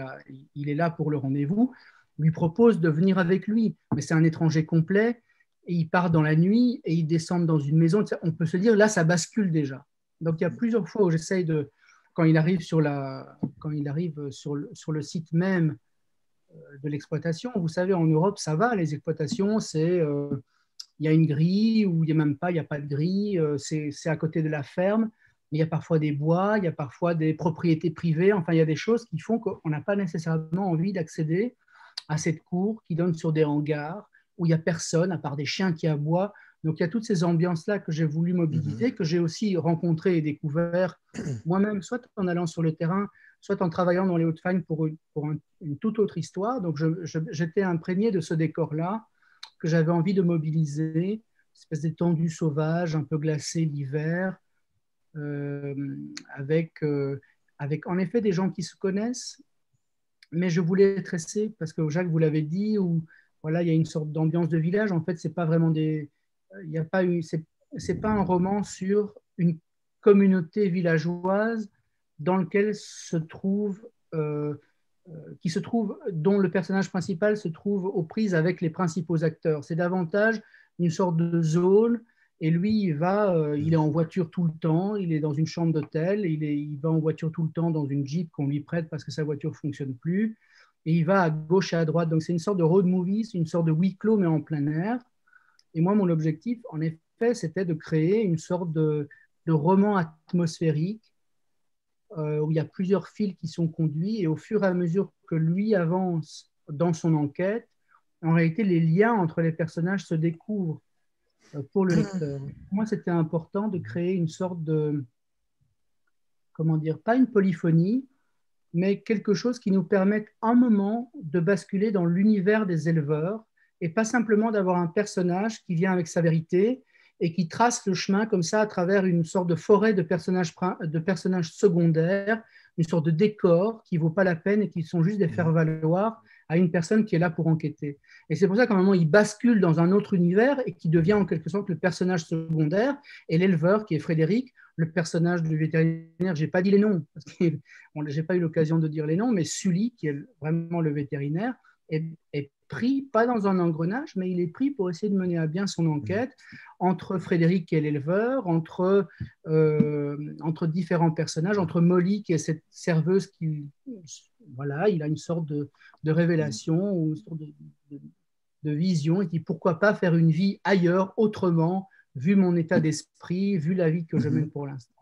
S2: est là pour le rendez-vous lui propose de venir avec lui. Mais c'est un étranger complet, et il part dans la nuit, et ils descendent dans une maison. On peut se dire, là, ça bascule déjà. Donc, il y a plusieurs fois où j'essaye de... Quand il arrive sur le site même de l'exploitation, vous savez, en Europe, ça va, les exploitations, il y a une grille, ou il n'y a pas de grille, c'est à côté de la ferme, mais il y a parfois des bois, il y a parfois des propriétés privées, enfin, il y a des choses qui font qu'on n'a pas nécessairement envie d'accéder à cette cour qui donne sur des hangars, où il n'y a personne, à part des chiens qui aboient. Donc, il y a toutes ces ambiances-là que j'ai voulu mobiliser, que j'ai aussi rencontrées et découvertes moi-même, soit en allant sur le terrain, soit en travaillant dans les Hauts-de-Fagne pour une toute autre histoire. Donc, j'étais imprégné de ce décor-là que j'avais envie de mobiliser, une espèce d'étendue sauvage, un peu glacée l'hiver, avec en effet des gens qui se connaissent, mais je voulais tresser, parce que Jacques, vous l'avez dit, où voilà, il y a une sorte d'ambiance de village. En fait, c'est pas vraiment c'est pas un roman sur une communauté villageoise dans lequel dont le personnage principal se trouve aux prises avec les principaux acteurs. C'est davantage une sorte de zone, et lui, il est en voiture tout le temps, il est dans une chambre d'hôtel, il va en voiture tout le temps dans une Jeep qu'on lui prête parce que sa voiture ne fonctionne plus, et il va à gauche et à droite. Donc c'est une sorte de road movie, c'est une sorte de huis clos mais en plein air. Et moi, mon objectif, en effet, c'était de créer une sorte de roman atmosphérique où il y a plusieurs fils qui sont conduits, et au fur et à mesure que lui avance dans son enquête, en réalité, les liens entre les personnages se découvrent pour le lecteur. Pour moi, c'était important de créer une sorte de, comment dire, pas une polyphonie, mais quelque chose qui nous permette un moment de basculer dans l'univers des éleveurs, et pas simplement d'avoir un personnage qui vient avec sa vérité et qui trace le chemin comme ça à travers une sorte de forêt de personnages secondaires, une sorte de décor qui ne vaut pas la peine et qui sont juste des faire-valoir à une personne qui est là pour enquêter. Et c'est pour ça qu'à un moment, il bascule dans un autre univers et qui devient en quelque sorte le personnage secondaire, et l'éleveur, qui est Frédéric, le personnage du vétérinaire, je n'ai pas dit les noms, parce que je n'ai pas eu l'occasion de dire les noms, mais Sully, qui est vraiment le vétérinaire, est pris, pas dans un engrenage, mais il est pris pour essayer de mener à bien son enquête entre Frédéric qui est l'éleveur, entre différents personnages, entre Molly qui est cette serveuse qui, voilà, il a une sorte de révélation ou une sorte de vision, et qui pourquoi pas faire une vie ailleurs, autrement, vu mon état d'esprit, vu la vie que je mène pour l'instant.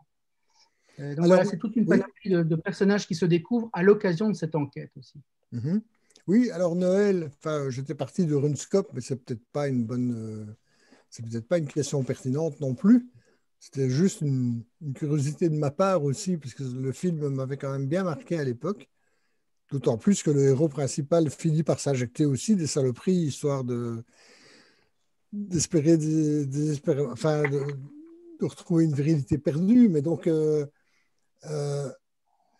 S2: Donc
S1: Alors,
S2: voilà, c'est toute une panoplie de personnages qui se découvrent à l'occasion de cette enquête aussi.
S1: Oui, alors Noël, j'étais parti de Runscope, mais c'est peut-être pas une bonne, c'est peut-être pas une question pertinente non plus. C'était juste une curiosité de ma part aussi, puisque le film m'avait quand même bien marqué à l'époque. D'autant plus que le héros principal finit par s'injecter aussi des saloperies, histoire d'espérer, enfin, de retrouver une virilité perdue. Mais donc,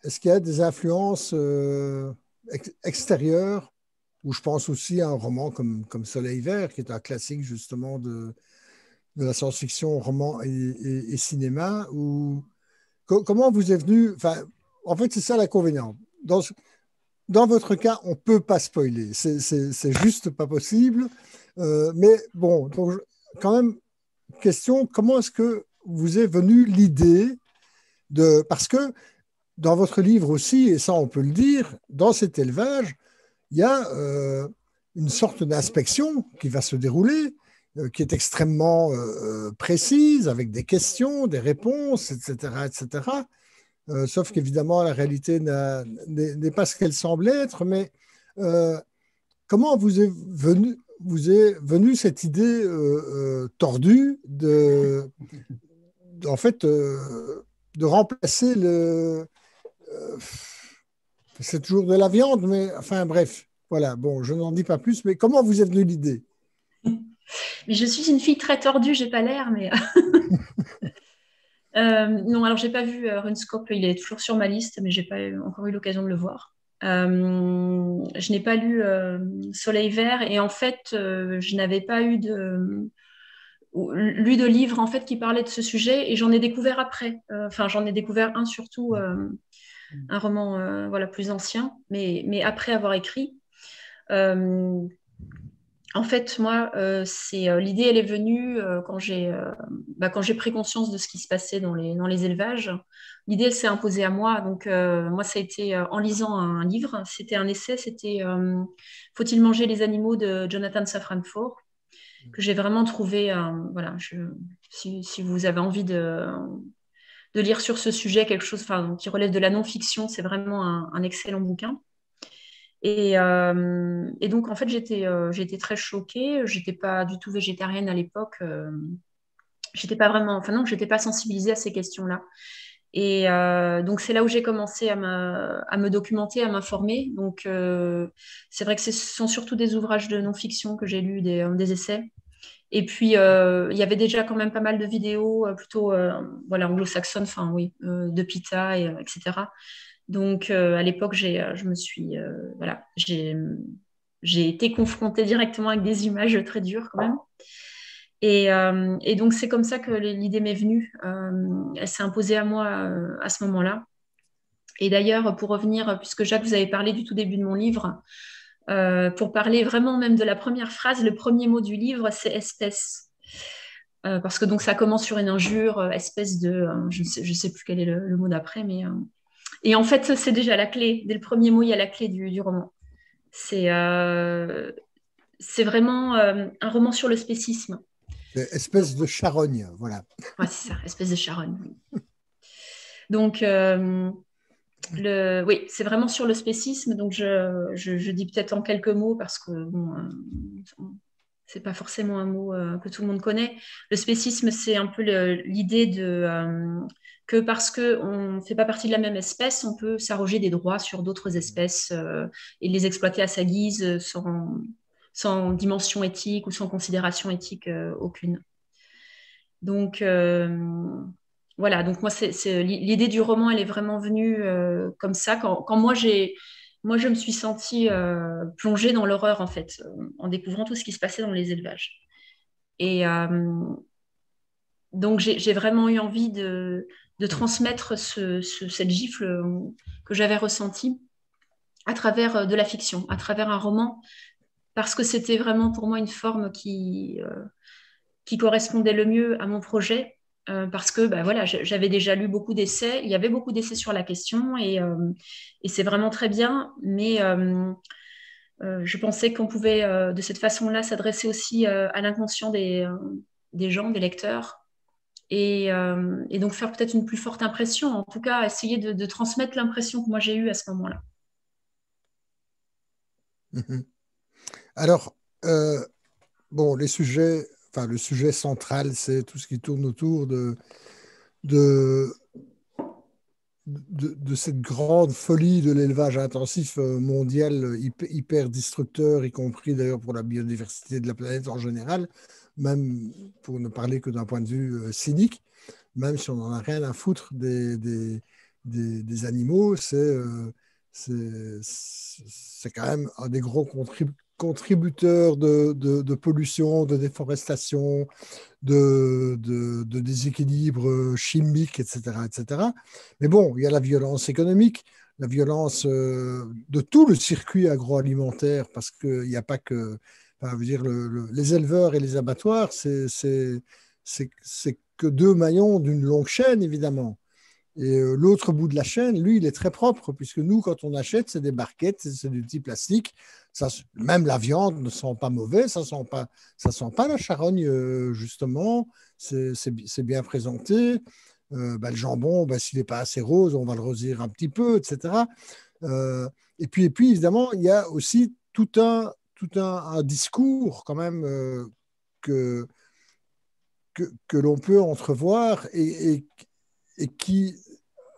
S1: est-ce qu'il y a des influences extérieures, où je pense aussi à un roman comme Soleil Vert, qui est un classique justement de la science-fiction, roman et cinéma, comment vous est venu, en fait, c'est ça l'inconvénient. Dans votre cas, on ne peut pas spoiler, c'est juste pas possible. Mais bon, donc, quand même, question, comment est-ce que vous est venue l'idée parce que dans votre livre aussi, et ça on peut le dire, dans cet élevage, il y a une sorte d'inspection qui va se dérouler, qui est extrêmement précise, avec des questions, des réponses, etc., etc. Sauf qu'évidemment, la réalité n'est pas ce qu'elle semble être. Mais comment vous est venue cette idée tordue en fait, de remplacer c'est toujours de la viande, mais enfin bref, voilà. Bon, je n'en dis pas plus, mais comment vous est venue l'idée?
S3: Mais je suis une fille très tordue, j'ai pas l'air, mais non, alors j'ai pas vu Runscope, il est toujours sur ma liste, mais j'ai pas encore eu l'occasion de le voir. Je n'ai pas lu Soleil Vert, et en fait, je n'avais pas lu de livres en fait qui parlaient de ce sujet, et j'en ai découvert après. Enfin, j'en ai découvert un surtout, un roman voilà, plus ancien, mais après avoir écrit. En fait, moi, l'idée, elle est venue quand j'ai pris conscience de ce qui se passait dans les élevages. L'idée, elle s'est imposée à moi. Donc, moi, ça a été en lisant un livre. C'était un essai, c'était Faut-il manger les animaux de Jonathan Safran Foer, que j'ai vraiment trouvé. Voilà, si vous avez envie de lire sur ce sujet quelque chose qui relève de la non-fiction, c'est vraiment un excellent bouquin. Et donc, en fait, j'étais très choquée. J'étais pas du tout végétarienne à l'époque. J'étais pas vraiment, enfin non, j'étais pas sensibilisée à ces questions-là. Et donc, c'est là où j'ai commencé à me documenter, à m'informer. Donc, c'est vrai que ce sont surtout des ouvrages de non-fiction que j'ai lus, des essais. Et puis, il y avait déjà quand même pas mal de vidéos plutôt voilà, anglo-saxonnes, de PETA, etc. Donc, à l'époque, voilà, j'ai été confrontée directement avec des images très dures quand même. Et donc, c'est comme ça que l'idée m'est venue. Elle s'est imposée à moi à ce moment-là. Et d'ailleurs, pour revenir, puisque Jacques, vous avez parlé du tout début de mon livre, pour parler vraiment même de la première phrase, le premier mot du livre, c'est espèce. Parce que donc ça commence sur une injure, espèce de, je sais plus quel est le mot d'après, mais et en fait c'est déjà la clé. Dès le premier mot, il y a la clé du roman. C'est vraiment un roman sur le spécisme.
S1: Espèce de charogne, voilà.
S3: Ouais, c'est ça, espèce de charogne. Donc oui, c'est vraiment sur le spécisme. Donc je dis peut-être en quelques mots parce que bon, c'est pas forcément un mot que tout le monde connaît. Le spécisme, c'est un peu l'idée que parce qu'on ne fait pas partie de la même espèce, on peut s'arroger des droits sur d'autres espèces et les exploiter à sa guise sans dimension éthique ou sans considération éthique aucune. Donc, voilà. Donc, moi, l'idée du roman, elle est vraiment venue comme ça. Quand moi, je me suis sentie plongée dans l'horreur, en fait, en découvrant tout ce qui se passait dans les élevages. Et donc, j'ai vraiment eu envie de transmettre cette gifle que j'avais ressentie à travers de la fiction, à travers un roman, parce que c'était vraiment pour moi une forme qui correspondait le mieux à mon projet. Parce que voilà, j'avais déjà lu beaucoup d'essais, il y avait beaucoup d'essais sur la question et c'est vraiment très bien, mais je pensais qu'on pouvait de cette façon-là s'adresser aussi à l'inconscient des gens, des lecteurs, et donc faire peut-être une plus forte impression, en tout cas essayer de transmettre l'impression que moi j'ai eue à ce moment-là.
S1: Mhm. Alors, bon, le sujet central, c'est tout ce qui tourne autour de, de cette grande folie de l'élevage intensif mondial hyper destructeur, y compris d'ailleurs pour la biodiversité de la planète en général, même pour ne parler que d'un point de vue cynique, même si on n'en a rien à foutre des animaux, c'est quand même un des gros contributeurs de pollution, de déforestation, de déséquilibre chimique, etc., etc. Mais bon, il y a la violence économique, la violence de tout le circuit agroalimentaire, parce qu'il n'y a pas que, enfin, je veux dire, les éleveurs et les abattoirs, c'est que deux maillons d'une longue chaîne, évidemment. Et l'autre bout de la chaîne, lui, il est très propre, puisque nous, quand on achète, c'est des barquettes, c'est du petit plastique. Ça, même la viande ne sent pas mauvais, ça sent pas la charogne, justement. C'est bien présenté. Le jambon, s'il n'est pas assez rose, on va le rosir un petit peu, etc. Et puis, évidemment, il y a aussi un discours, quand même, que, que l'on peut entrevoir et qui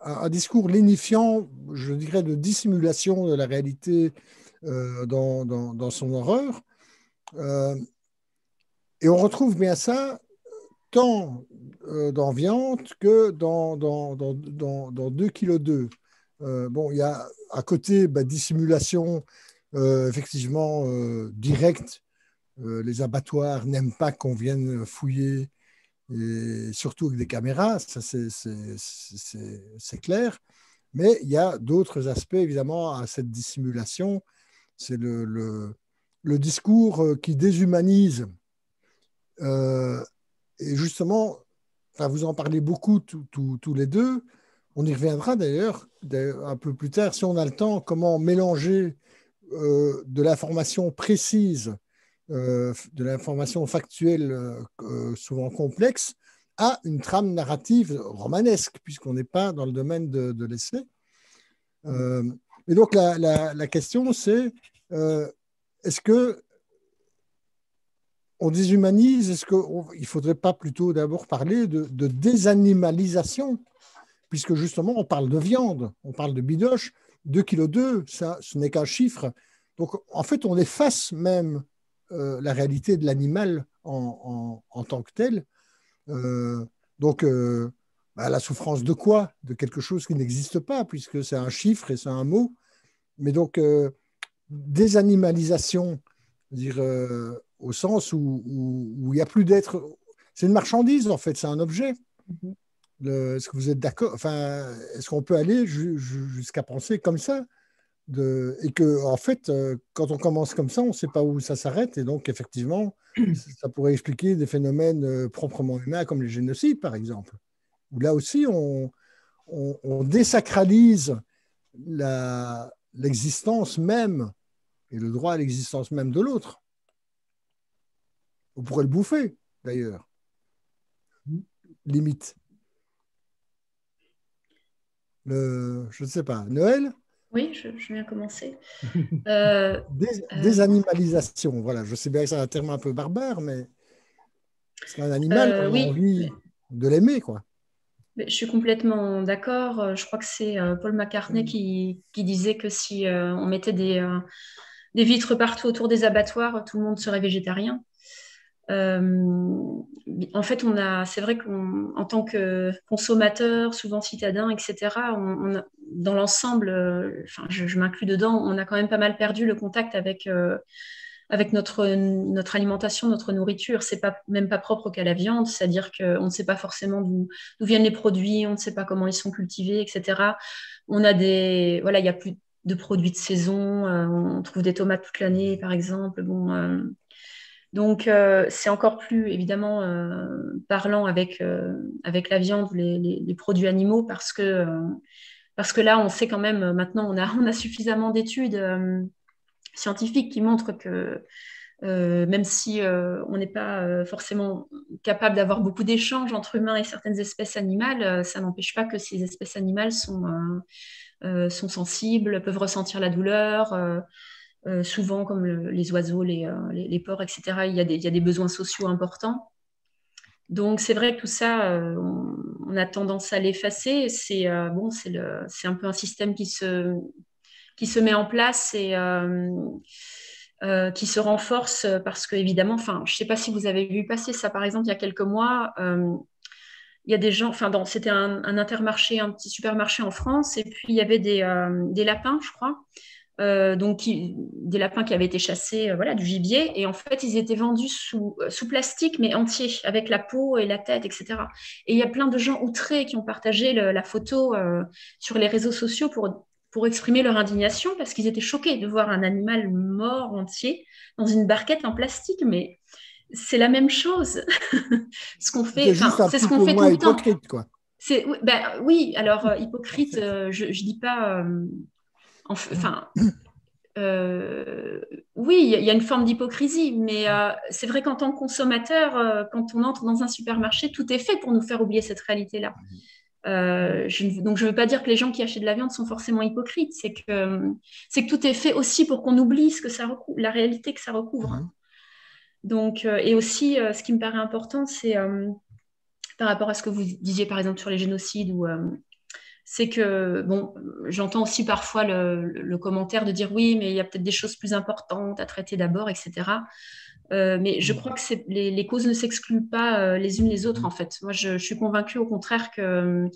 S1: un discours lénifiant, je dirais, de dissimulation de la réalité dans son horreur. Et on retrouve bien ça tant dans Viande que dans 2 kg 2. Bon, il y a à côté dissimulation effectivement directe. Les abattoirs n'aiment pas qu'on vienne fouiller, et surtout avec des caméras, ça c'est clair. Mais il y a d'autres aspects, évidemment, à cette dissimulation. C'est le discours qui déshumanise. Et justement, enfin, vous en parlez beaucoup tous les deux. On y reviendra d'ailleurs un peu plus tard, si on a le temps, comment mélanger de l'information précise, de l'information factuelle, souvent complexe, à une trame narrative romanesque, puisqu'on n'est pas dans le domaine de l'essai. Et donc la question, c'est est-ce que on déshumanise? Est-ce qu'il ne faudrait pas plutôt d'abord parler de désanimalisation, puisque justement on parle de viande, on parle de bidoche, 2 kg 2, ça, ce n'est qu'un chiffre. Donc en fait, on efface même la réalité de l'animal en tant que tel. Donc la souffrance de quoi? De quelque chose qui n'existe pas, puisque c'est un chiffre et c'est un mot. Mais donc, désanimalisation, dire, au sens où il n'y a plus d'être. C'est une marchandise, en fait, c'est un objet. Est-ce que vous êtes d'accord? Enfin, est-ce qu'on peut aller jusqu'à penser comme ça? Et que, en fait, quand on commence comme ça, on ne sait pas où ça s'arrête. Et donc, effectivement, ça pourrait expliquer des phénomènes proprement humains, comme les génocides, par exemple. Où là aussi, on désacralise l'existence même et le droit à l'existence même de l'autre. On pourrait le bouffer, d'ailleurs. Limite. Je ne sais pas. Noël?
S3: Oui, je viens commencer.
S1: Désanimalisation, voilà. Je sais bien que c'est un terme un peu barbare, mais c'est un animal, on a
S3: oui,
S1: envie de l'aimer, quoi.
S3: je suis complètement d'accord. Je crois que c'est Paul McCartney qui disait que si on mettait des vitres partout autour des abattoirs, tout le monde serait végétarien. En fait, c'est vrai qu'en tant que consommateur, souvent citadin, etc., dans l'ensemble, je m'inclus dedans, on a quand même pas mal perdu le contact avec notre alimentation, notre nourriture. C'est même pas propre qu'à la viande, c'est-à-dire qu'on ne sait pas forcément d'où viennent les produits, on ne sait pas comment ils sont cultivés, etc. Il y a plus de produits de saison, on trouve des tomates toute l'année, par exemple. Donc, c'est encore plus, évidemment, parlant avec la viande ou les produits animaux parce que là, on sait quand même, maintenant, on a suffisamment d'études scientifiques qui montrent que même si on n'est pas forcément capable d'avoir beaucoup d'échanges entre humains et certaines espèces animales, ça n'empêche pas que ces espèces animales sont sensibles, peuvent ressentir la douleur. Souvent, comme les oiseaux, les porcs, etc., il y a des besoins sociaux importants. Donc, c'est vrai que tout ça, on a tendance à l'effacer. C'est bon, c'est un peu un système qui se met en place et qui se renforce parce que, évidemment, enfin, je ne sais pas si vous avez vu passer ça, par exemple, il y a quelques mois. Il y a des gens, enfin, c'était un Intermarché, un petit supermarché en France, et puis il y avait des lapins, je crois, donc des lapins qui avaient été chassés, voilà, du gibier, et en fait, ils étaient vendus sous plastique, mais entiers, avec la peau et la tête, etc. Et il y a plein de gens outrés qui ont partagé la photo sur les réseaux sociaux pour exprimer leur indignation, parce qu'ils étaient choqués de voir un animal mort entier dans une barquette en plastique, mais c'est la même chose. Ce qu'on fait, c'est ce qu'on fait tout le temps.
S1: Hypocrite, quoi.
S3: Oui, alors hypocrite, je dis pas. Enfin, oui, il y a une forme d'hypocrisie, mais c'est vrai qu'en tant que consommateur, quand on entre dans un supermarché, tout est fait pour nous faire oublier cette réalité-là. Donc, je ne veux pas dire que les gens qui achètent de la viande sont forcément hypocrites, c'est que tout est fait aussi pour qu'on oublie ce que ça recouvre, la réalité que ça recouvre. Donc, et aussi, ce qui me paraît important, c'est par rapport à ce que vous disiez, par exemple, sur les génocides, c'est que, bon, j'entends aussi parfois le commentaire de dire oui, mais il y a peut-être des choses plus importantes à traiter d'abord, etc. Mais je crois que les causes ne s'excluent pas les unes les autres, en fait. Moi, je suis convaincue, au contraire, que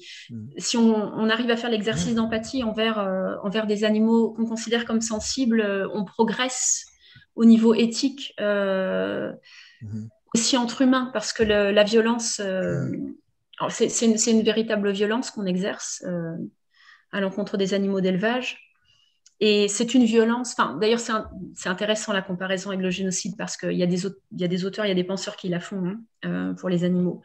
S3: si on arrive à faire l'exercice d'empathie envers des animaux qu'on considère comme sensibles, on progresse au niveau éthique, aussi entre humains, parce que la violence, c'est une véritable violence qu'on exerce à l'encontre des animaux d'élevage. Et c'est une violence, d'ailleurs c'est intéressant la comparaison avec le génocide, parce qu'il y a des auteurs, il y a des penseurs qui la font pour les animaux.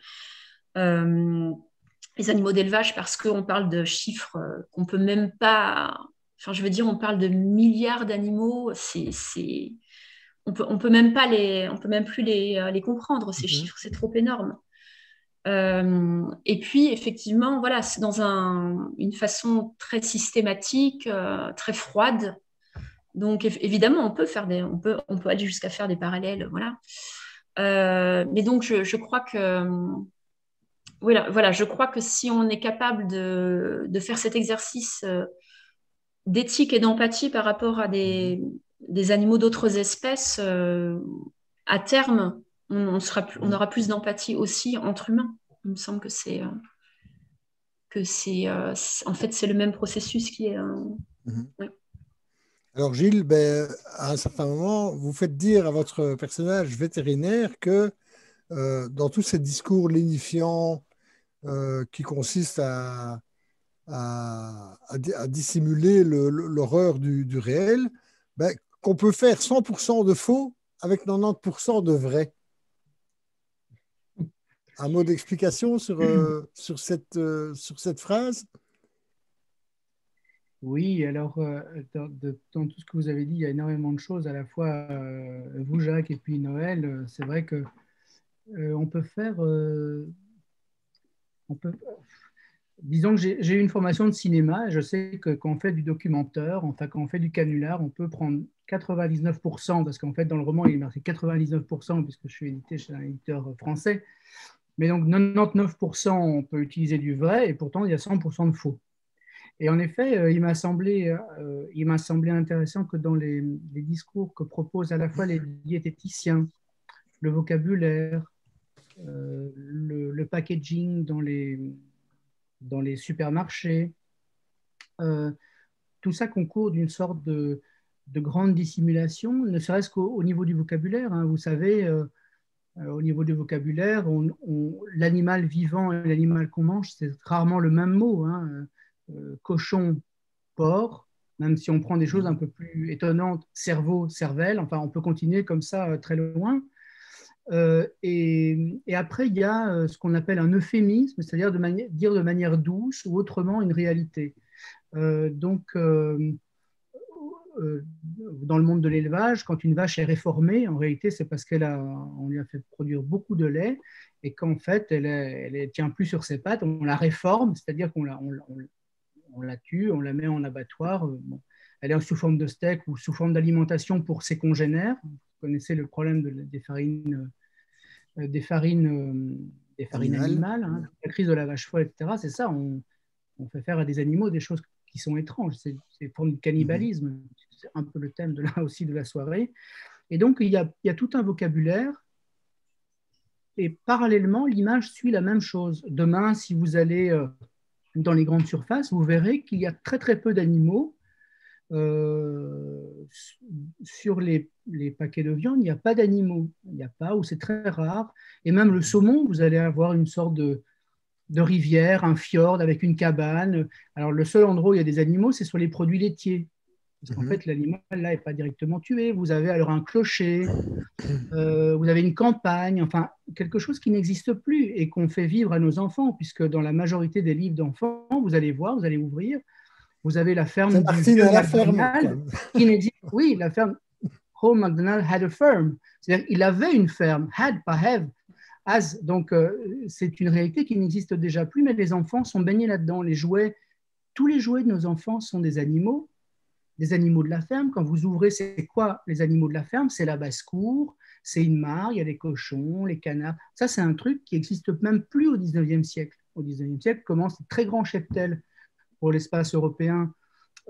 S3: Les animaux d'élevage, parce qu'on parle de chiffres qu'on peut même pas... Enfin, je veux dire, on parle de milliards d'animaux, on peut même plus les comprendre, ces chiffres, c'est trop énorme. Et puis, effectivement, voilà, c'est dans une façon très systématique, très froide. Donc, évidemment, on peut aller jusqu'à faire des parallèles, voilà. Mais donc, je crois que, voilà, je crois que si on est capable de faire cet exercice d'éthique et d'empathie par rapport à des animaux d'autres espèces, à terme, on aura plus d'empathie aussi entre humains. Il me semble que en fait, c'est le même processus qui est... oui.
S1: Alors Gilles, à un certain moment, vous faites dire à votre personnage vétérinaire que dans tous ces discours lénifiants qui consistent à dissimuler l'horreur du réel, qu'on peut faire 100% de faux avec 90% de vrai. Un mot d'explication sur cette phrase?
S2: Oui, alors dans tout ce que vous avez dit, il y a énormément de choses, à la fois vous, Jacques, et puis Noël. C'est vrai que on peut faire... disons que j'ai eu une formation de cinéma, et je sais que quand on fait du documentaire, enfin quand on fait du canular, on peut prendre 99%, parce qu'en fait dans le roman il est marqué 99%, puisque je suis édité chez un éditeur français, mais donc 99% on peut utiliser du vrai, et pourtant il y a 100% de faux. Et en effet, il m'a semblé intéressant que dans les discours que proposent à la fois les diététiciens, le vocabulaire, le packaging dans les supermarchés, tout ça concourt d'une sorte de grande dissimulation, ne serait-ce qu'au niveau du vocabulaire. Hein. Vous savez, au niveau du vocabulaire, l'animal vivant et l'animal qu'on mange, c'est rarement le même mot. Hein. Cochon, porc, même si on prend des choses un peu plus étonnantes, cerveau, cervelle, enfin on peut continuer comme ça très loin. Et après, il y a ce qu'on appelle un euphémisme, c'est-à-dire dire de manière douce ou autrement une réalité. Donc, dans le monde de l'élevage, quand une vache est réformée, en réalité, c'est parce qu'on lui a fait produire beaucoup de lait et qu'en fait, elle ne tient plus sur ses pattes. On la réforme, c'est-à-dire qu'on la tue, on la met en abattoir. Bon. Elle est sous forme de steak ou sous forme d'alimentation pour ses congénères. Vous connaissez le problème des farines animales, hein, la crise de la vache folle, etc. C'est ça, on fait faire à des animaux des choses qui sont étranges. C'est une forme de cannibalisme. C'est un peu le thème aussi de la soirée. Et donc, il y a tout un vocabulaire. Et parallèlement, l'image suit la même chose. Demain, si vous allez dans les grandes surfaces, vous verrez qu'il y a très, très peu d'animaux. Sur les paquets de viande, il n'y a pas d'animaux. Il n'y a pas, ou c'est très rare. Et même le saumon, vous allez avoir une sorte de rivière, un fjord avec une cabane. Alors, le seul endroit où il y a des animaux, c'est sur les produits laitiers. Parce qu'en fait, l'animal, là, n'est pas directement tué. Vous avez alors un clocher, vous avez une campagne, enfin, quelque chose qui n'existe plus et qu'on fait vivre à nos enfants, puisque dans la majorité des livres d'enfants, vous allez voir, vous allez ouvrir, vous avez la ferme
S1: du vieux
S2: McDonald qui n'existe. Oui, la ferme. Old MacDonald had a farm. C'est-à-dire qu'il avait une ferme, had, pas have. As. Donc, c'est une réalité qui n'existe déjà plus, mais les enfants sont baignés là-dedans. Les jouets, tous les jouets de nos enfants sont des animaux de la ferme. Quand vous ouvrez, c'est quoi les animaux de la ferme? C'est la basse-cour, c'est une mare, il y a les cochons, les canards. Ça, c'est un truc qui n'existe même plus au 19e siècle. Au 19e siècle commencent les très grands cheptels pour l'espace européen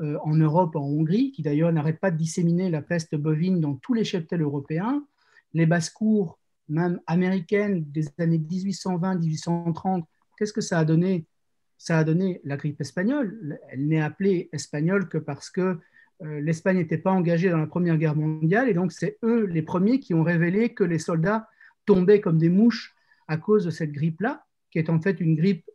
S2: en Europe, en Hongrie, qui d'ailleurs n'arrêtent pas de disséminer la peste bovine dans tous les cheptels européens. Les basses-cours, même américaines, des années 1820-1830, qu'est-ce que ça a donné? Ça a donné la grippe espagnole. Elle n'est appelée espagnole que parce que l'Espagne n'était pas engagée dans la Première Guerre mondiale, et donc c'est eux les premiers qui ont révélé que les soldats tombaient comme des mouches à cause de cette grippe-là, qui est en fait une grippe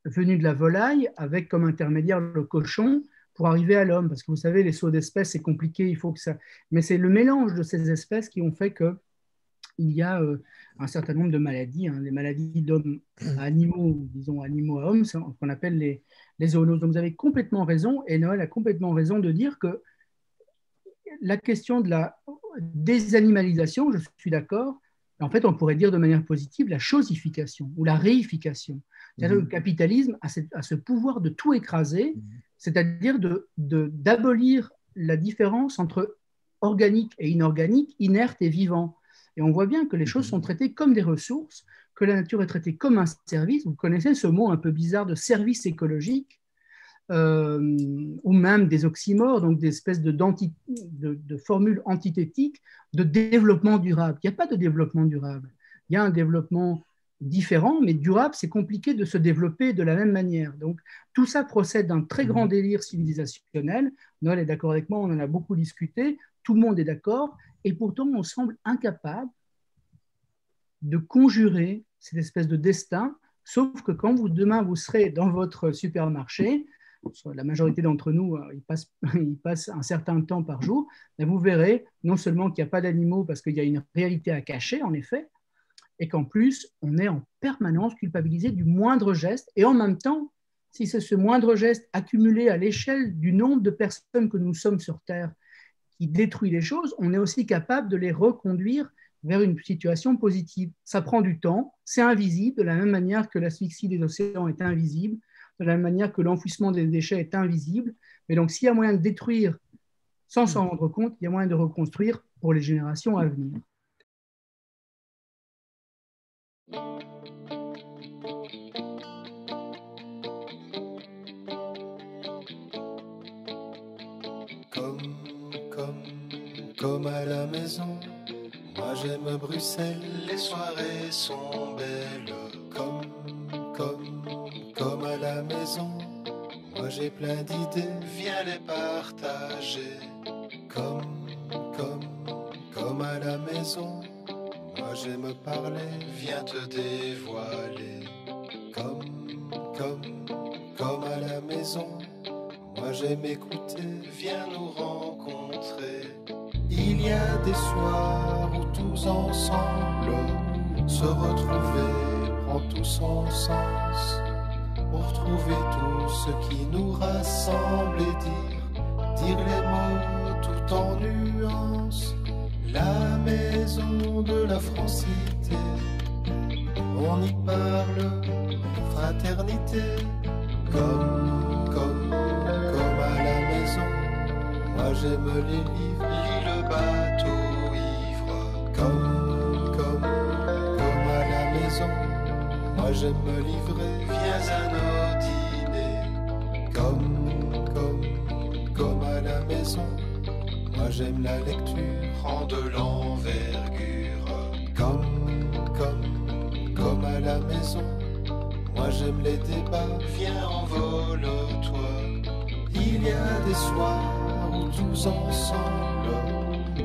S2: venue de la volaille, avec comme intermédiaire le cochon, pour arriver à l'homme. Parce que vous savez, les sauts d'espèces, c'est compliqué, il faut que ça... Mais c'est le mélange de ces espèces qui ont fait que il y a un certain nombre de maladies, les maladies d'hommes à animaux, disons animaux à hommes, qu'on appelle les zoonoses. Donc vous avez complètement raison, et Noël a complètement raison de dire que la question de la désanimalisation, je suis d'accord, en fait on pourrait dire de manière positive la chosification ou la réification. C'est-à-dire que le capitalisme a ce pouvoir de tout écraser, c'est-à-dire d'abolir la différence entre organique et inorganique, inerte et vivant. Et on voit bien que les choses sont traitées comme des ressources, que la nature est traitée comme un service. Vous connaissez ce mot un peu bizarre de service écologique, ou même des oxymores, donc des espèces de formules antithétiques de développement durable. Il n'y a pas de développement durable. Il y a un développement différent, mais durable, c'est compliqué de se développer de la même manière. Donc, tout ça procède d'un très grand délire civilisationnel. Noël est d'accord avec moi, on en a beaucoup discuté, tout le monde est d'accord, et pourtant, on semble incapable de conjurer cette espèce de destin, sauf que quand demain, vous serez dans votre supermarché, la majorité d'entre nous, ils passent un certain temps par jour, et vous verrez non seulement qu'il n'y a pas d'animaux parce qu'il y a une réalité à cacher, en effet, et qu'en plus, on est en permanence culpabilisé du moindre geste. Et en même temps, si c'est ce moindre geste accumulé à l'échelle du nombre de personnes que nous sommes sur Terre qui détruit les choses, on est aussi capable de les reconduire vers une situation positive. Ça prend du temps, c'est invisible, de la même manière que l'asphyxie des océans est invisible, de la même manière que l'enfouissement des déchets est invisible. Mais donc, s'il y a moyen de détruire sans s'en rendre compte, il y a moyen de reconstruire pour les générations à venir.
S4: Comme à la maison, moi j'aime Bruxelles, les soirées sont belles. Comme à la maison, moi j'ai plein d'idées, viens les partager. Comme à la maison, moi j'aime parler, viens te dévoiler. Comme à la maison, moi j'aime écouter, viens nous rencontrer. Il y a des soirs où tous ensemble se retrouver prend tout son sens, pour trouver tout ce qui nous rassemble et dire les mots tout la francité. On y parle fraternité, comme à la maison. Moi j'aime les livres, lis le bateau ivre. Comme à la maison. Moi j'aime me livrer, viens à nos dîners. Comme à la maison. Moi j'aime la lecture en de l'envergure. Comme à la maison. Moi j'aime les débats, viens envole-toi. Il y a des soirs où tous ensemble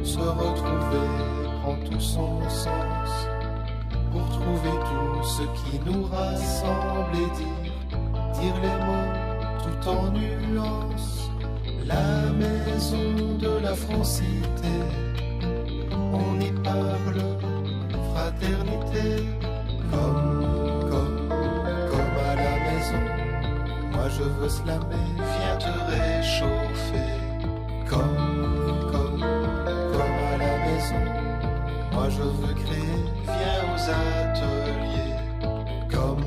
S4: se retrouver prend tout son sens. Pour trouver tout ce qui nous rassemble et dire les mots tout en nuances. La maison de la francité, on y parle fraternité, comme à la maison. Moi je veux slammer, viens te réchauffer, comme à la maison. Moi je veux créer, viens aux ateliers, comme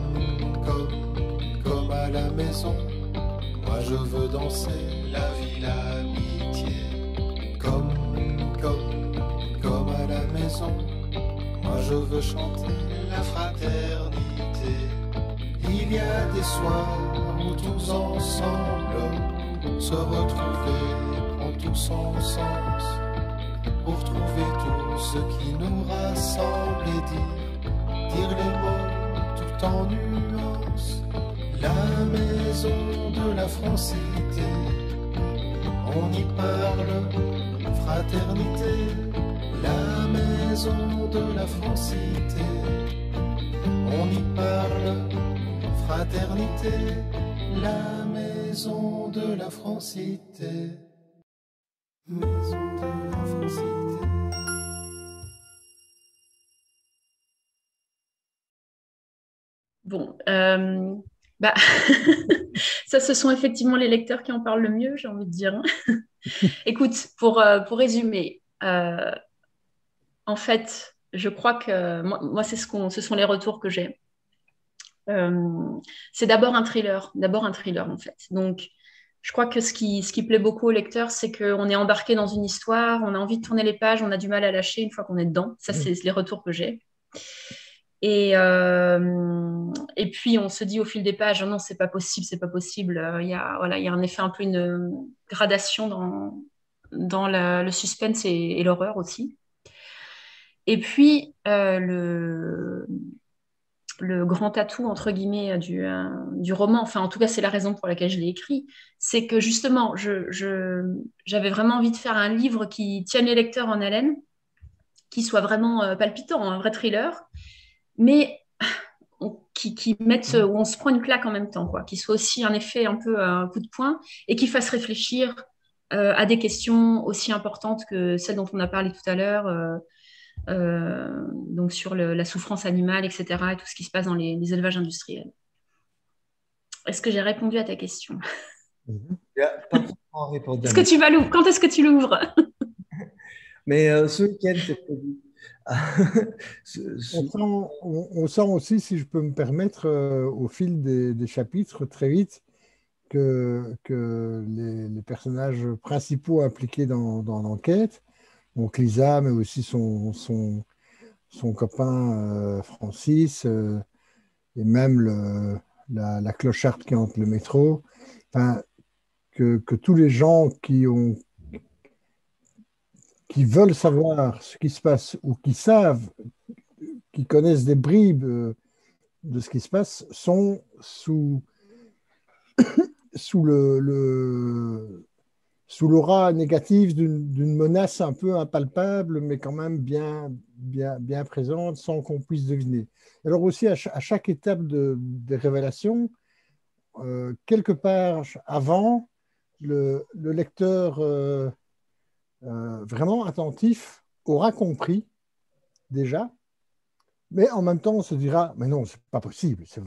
S4: à la maison. Moi je veux danser, la vie, l'amitié, comme à la maison. Moi je veux chanter la fraternité. Il y a des soirs où tous ensemble se retrouver prend tout son sens. Pour trouver tout ce qui nous rassemble et dire les mots tout en nuances. La maison de la francité, on y parle fraternité. La maison de la francité, on y parle fraternité. La maison de la francité. Maison de la francité.
S3: Bon, ça, ce sont effectivement les lecteurs qui en parlent le mieux, j'ai envie de dire. Écoute, pour résumer, en fait, je crois que moi ce sont les retours que j'ai. C'est d'abord un thriller en fait. Donc, je crois que ce qui plaît beaucoup aux lecteurs, c'est qu'on est embarqué dans une histoire, on a envie de tourner les pages, on a du mal à lâcher une fois qu'on est dedans. Ça, c'est les retours que j'ai. Et puis, on se dit au fil des pages, non, c'est pas possible. Il y a un effet, un peu une gradation dans le suspense et l'horreur aussi. Et puis, le grand atout, entre guillemets, du roman, enfin, en tout cas, c'est la raison pour laquelle je l'ai écrit, c'est que justement, j'avais vraiment envie de faire un livre qui tienne les lecteurs en haleine, qui soit vraiment palpitant, un vrai thriller, mais qui mette où on se prend une claque en même temps, quoi, qui soit aussi un effet un peu un coup de poing et qui fasse réfléchir à des questions aussi importantes que celles dont on a parlé tout à l'heure, donc sur la souffrance animale, etc., et tout ce qui se passe dans les élevages industriels. Est-ce que j'ai répondu à ta question? Est-ce que tu vas l'ouvrir? Quand est-ce que tu l'ouvres?
S5: Mais ce week-end, c'est prévu.
S1: On sent aussi, si je peux me permettre, au fil des chapitres, très vite, que les personnages principaux impliqués dans l'enquête, donc Lisa, mais aussi son copain Francis, et même la clocharde qui hante le métro, enfin, que tous les gens qui veulent savoir ce qui se passe ou qui savent, qui connaissent des bribes de ce qui se passe, sont sous l'aura négative d'une menace un peu impalpable, mais quand même bien présente, sans qu'on puisse deviner. Alors aussi, à chaque étape des révélations, quelque part avant, le lecteur vraiment attentif aura compris déjà, mais en même temps, on se dira, mais non, c'est pas possible, c'est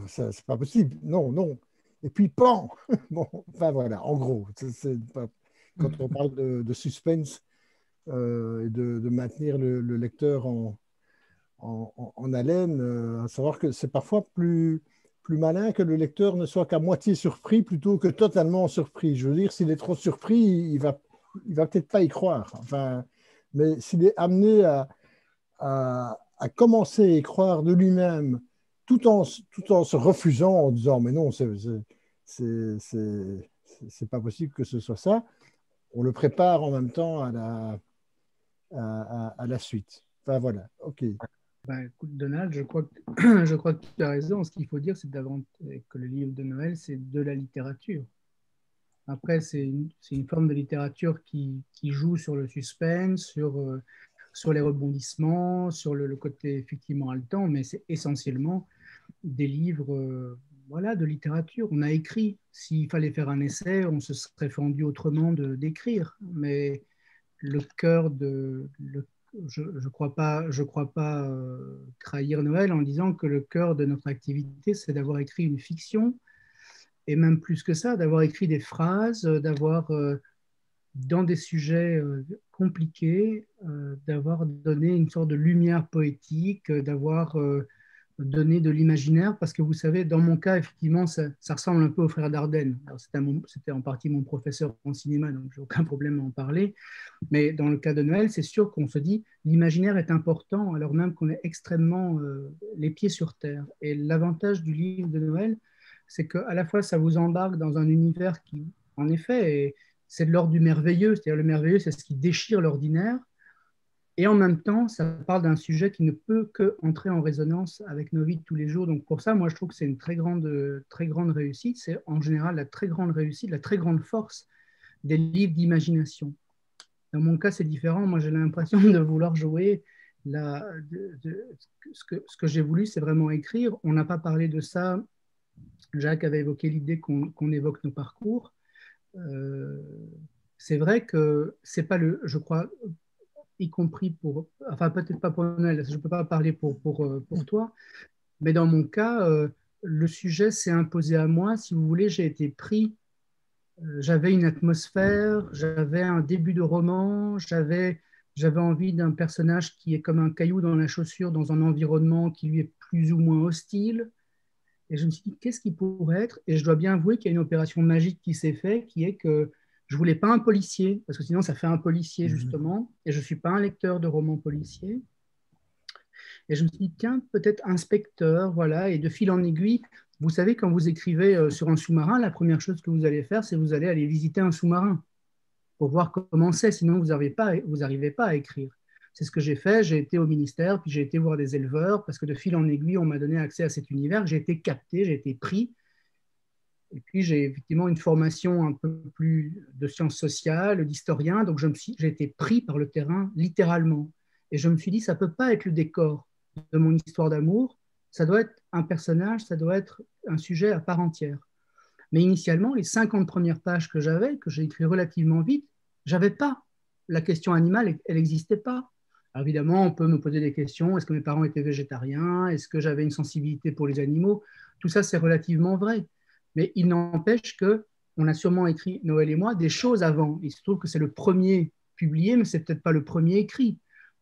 S1: pas possible, non. Et puis, pan. Bon, enfin voilà, en gros, quand on parle de suspense et de maintenir le lecteur en haleine, à savoir que c'est parfois plus malin que le lecteur ne soit qu'à moitié surpris plutôt que totalement surpris. Je veux dire, s'il est trop surpris, il va peut-être pas y croire. Enfin, mais s'il est amené à commencer à y croire de lui-même tout en se refusant, en disant mais non, c'est pas possible que ce soit ça, on le prépare en même temps à la suite. Enfin voilà, ok.
S2: Ben, écoute, Donald, je crois que tu as raison. Ce qu'il faut dire, c'est que le livre de Noël, c'est de la littérature. Après, c'est une forme de littérature qui joue sur le suspense, sur les rebondissements, sur le côté effectivement haletant, mais c'est essentiellement des livres voilà, de littérature. On a écrit. S'il fallait faire un essai, on se serait fendu autrement d'écrire. Mais le cœur je ne crois pas trahir Noël en disant que le cœur de notre activité, c'est d'avoir écrit une fiction, et même plus que ça, d'avoir écrit des phrases, d'avoir, dans des sujets compliqués, d'avoir donné une sorte de lumière poétique, d'avoir donné de l'imaginaire, parce que vous savez, dans mon cas, effectivement, ça ressemble un peu aux frères Dardenne. C'était en partie mon professeur en cinéma, donc j'ai aucun problème à en parler. Mais dans le cas de Noël, c'est sûr qu'on se dit l'imaginaire est important, alors même qu'on est extrêmement les pieds sur terre. Et l'avantage du livre de Noël, c'est qu'à la fois, ça vous embarque dans un univers qui, en effet, c'est de l'ordre du merveilleux. C'est-à-dire le merveilleux, c'est ce qui déchire l'ordinaire. Et en même temps, ça parle d'un sujet qui ne peut qu'entrer en résonance avec nos vies de tous les jours. Donc pour ça, moi, je trouve que c'est une très grande réussite. C'est en général la très grande réussite, la très grande force des livres d'imagination. Dans mon cas, c'est différent. Moi, j'ai l'impression de vouloir jouer. Ce que j'ai voulu, c'est vraiment écrire. On n'a pas parlé de ça. Jacques avait évoqué l'idée qu'on évoque nos parcours. C'est vrai que c'est pas je crois, y compris enfin peut-être pas pour Noël, je ne peux pas parler pour toi, mais dans mon cas, le sujet s'est imposé à moi. Si vous voulez, j'ai été pris. J'avais une atmosphère, j'avais un début de roman, j'avais envie d'un personnage qui est comme un caillou dans la chaussure, dans un environnement qui lui est plus ou moins hostile. Et je me suis dit, qu'est-ce qui pourrait être? Et je dois bien avouer qu'il y a une opération magique qui s'est faite, qui est que je ne voulais pas un policier, parce que sinon ça fait un policier, justement, et je ne suis pas un lecteur de romans policiers. Et je me suis dit, tiens, peut-être inspecteur, voilà, et de fil en aiguille, vous savez, quand vous écrivez sur un sous-marin, la première chose que vous allez faire, c'est vous allez aller visiter un sous-marin pour voir comment c'est, sinon vous n'arrivez pas à écrire. C'est ce que j'ai fait, j'ai été au ministère, puis j'ai été voir des éleveurs, parce que de fil en aiguille, on m'a donné accès à cet univers, j'ai été capté, j'ai été pris. Et puis j'ai effectivement une formation un peu plus de sciences sociales, d'historien, donc j'ai été pris par le terrain littéralement. Et je me suis dit, ça ne peut pas être le décor de mon histoire d'amour, ça doit être un personnage, ça doit être un sujet à part entière. Mais initialement, les 50 premières pages que j'ai écrit relativement vite, j'avais pas. La question animale, elle n'existait pas. Alors évidemment, on peut me poser des questions. Est-ce que mes parents étaient végétariens? Est-ce que j'avais une sensibilité pour les animaux? Tout ça, c'est relativement vrai. Mais il n'empêche qu'on a sûrement écrit, Noël et moi, des choses avant. Il se trouve que c'est le premier publié, mais c'est peut-être pas le premier écrit.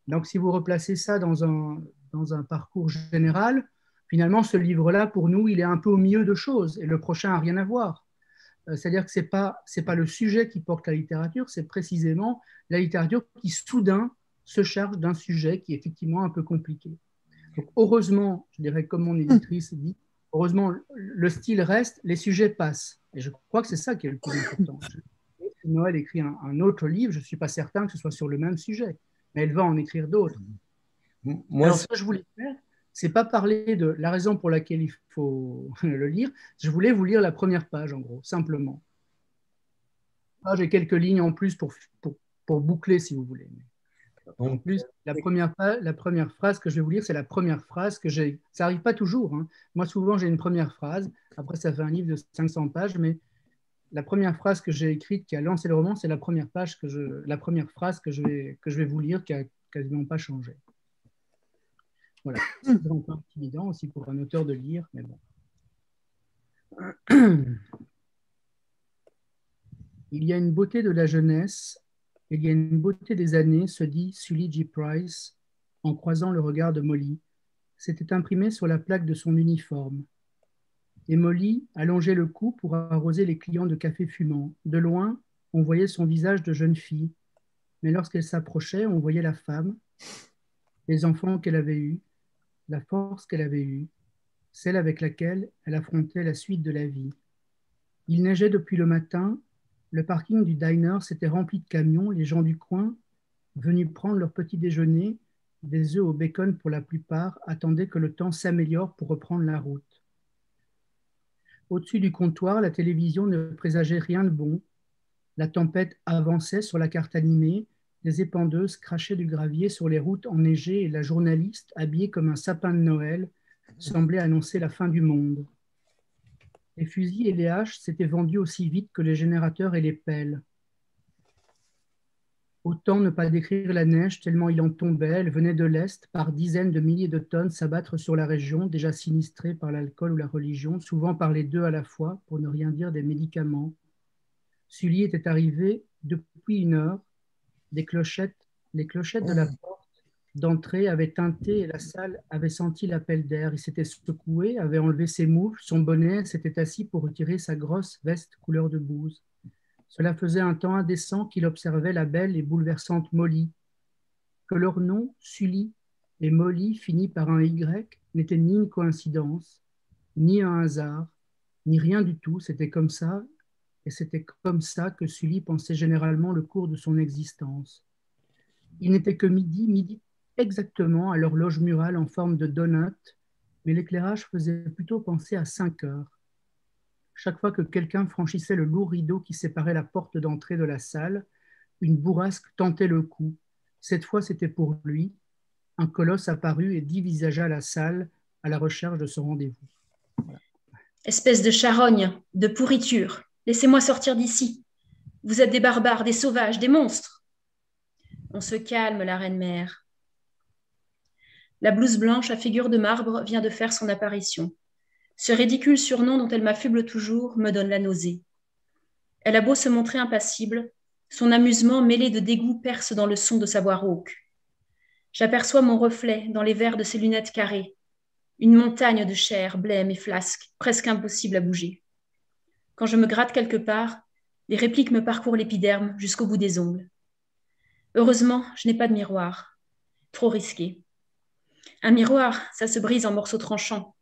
S2: Donc, si vous replacez ça dans un parcours général, finalement, ce livre-là, pour nous, il est un peu au milieu de choses, et le prochain n'a rien à voir. C'est-à-dire que ce n'est pas le sujet qui porte la littérature, c'est précisément la littérature qui, soudain, se charge d'un sujet qui est effectivement un peu compliqué. Donc, heureusement, je dirais comme mon éditrice dit, heureusement, le style reste, les sujets passent. Et je crois que c'est ça qui est le plus important. Si Noël écrit un autre livre, je ne suis pas certain que ce soit sur le même sujet, mais elle va en écrire d'autres. Alors, ce que je voulais faire, c'est pas parler de la raison pour laquelle il faut le lire. Je voulais vous lire la première page, en gros, simplement. J'ai quelques lignes en plus pour boucler, si vous voulez. En plus, la première phrase que je vais vous lire, c'est la première phrase que j'ai. Ça n'arrive pas toujours. Hein. Moi, souvent, j'ai une première phrase. Après, ça fait un livre de 500 pages, mais la première phrase que j'ai écrite qui a lancé le roman, c'est la première phrase que je vais vous lire, qui n'a quasiment pas changé. Voilà. C'est un peu intimidant aussi pour un auteur de lire, mais bon. Il y a une beauté de la jeunesse, il y a une beauté des années, se dit Sully G. Price en croisant le regard de Molly, s'était imprimé sur la plaque de son uniforme. Et Molly allongeait le cou pour arroser les clients de café fumant. De loin, on voyait son visage de jeune fille, mais lorsqu'elle s'approchait, on voyait la femme, les enfants qu'elle avait eus, la force qu'elle avait eue, celle avec laquelle elle affrontait la suite de la vie. Il neigeait depuis le matin, le parking du diner s'était rempli de camions, les gens du coin, venus prendre leur petit déjeuner, des œufs au bacon pour la plupart, attendaient que le temps s'améliore pour reprendre la route. Au-dessus du comptoir, la télévision ne présageait rien de bon. La tempête avançait sur la carte animée, des épandeuses crachaient du gravier sur les routes enneigées et la journaliste, habillée comme un sapin de Noël, semblait annoncer la fin du monde. Les fusils et les haches s'étaient vendus aussi vite que les générateurs et les pelles. Autant ne pas décrire la neige tellement il en tombait, elle venait de l'Est par dizaines de milliers de tonnes s'abattre sur la région, déjà sinistrée par l'alcool ou la religion, souvent par les deux à la fois, pour ne rien dire des médicaments. Sully était arrivé depuis 1 heure, les clochettes de la porte d'entrée avaient tinté et la salle avait senti l'appel d'air. Il s'était secoué, avait enlevé ses moufles, son bonnet, s'était assis pour retirer sa grosse veste couleur de bouse. Cela faisait un temps indécent qu'il observait la belle et bouleversante Molly. Que leur nom, Sully et Molly, fini par un Y, n'était ni une coïncidence, ni un hasard, ni rien du tout. C'était comme ça, et c'était comme ça que Sully pensait généralement le cours de son existence. Il n'était que midi exactement, à l'horloge murale en forme de donut, mais l'éclairage faisait plutôt penser à 5 heures. Chaque fois que quelqu'un franchissait le lourd rideau qui séparait la porte d'entrée de la salle, une bourrasque tentait le coup. Cette fois, c'était pour lui. Un colosse apparut et dévisagea la salle à la recherche de son rendez-vous. Voilà.
S3: Espèce de charogne, de pourriture, laissez-moi sortir d'ici. Vous êtes des barbares, des sauvages, des monstres. On se calme, la reine-mère. La blouse blanche à figure de marbre vient de faire son apparition. Ce ridicule surnom dont elle m'affuble toujours me donne la nausée. Elle a beau se montrer impassible, son amusement mêlé de dégoût perce dans le son de sa voix rauque. J'aperçois mon reflet dans les verres de ses lunettes carrées, une montagne de chair, blême et flasque, presque impossible à bouger. Quand je me gratte quelque part, les répliques me parcourent l'épiderme jusqu'au bout des ongles. Heureusement, je n'ai pas de miroir. Trop risqué. Un miroir, ça se brise en morceaux tranchants.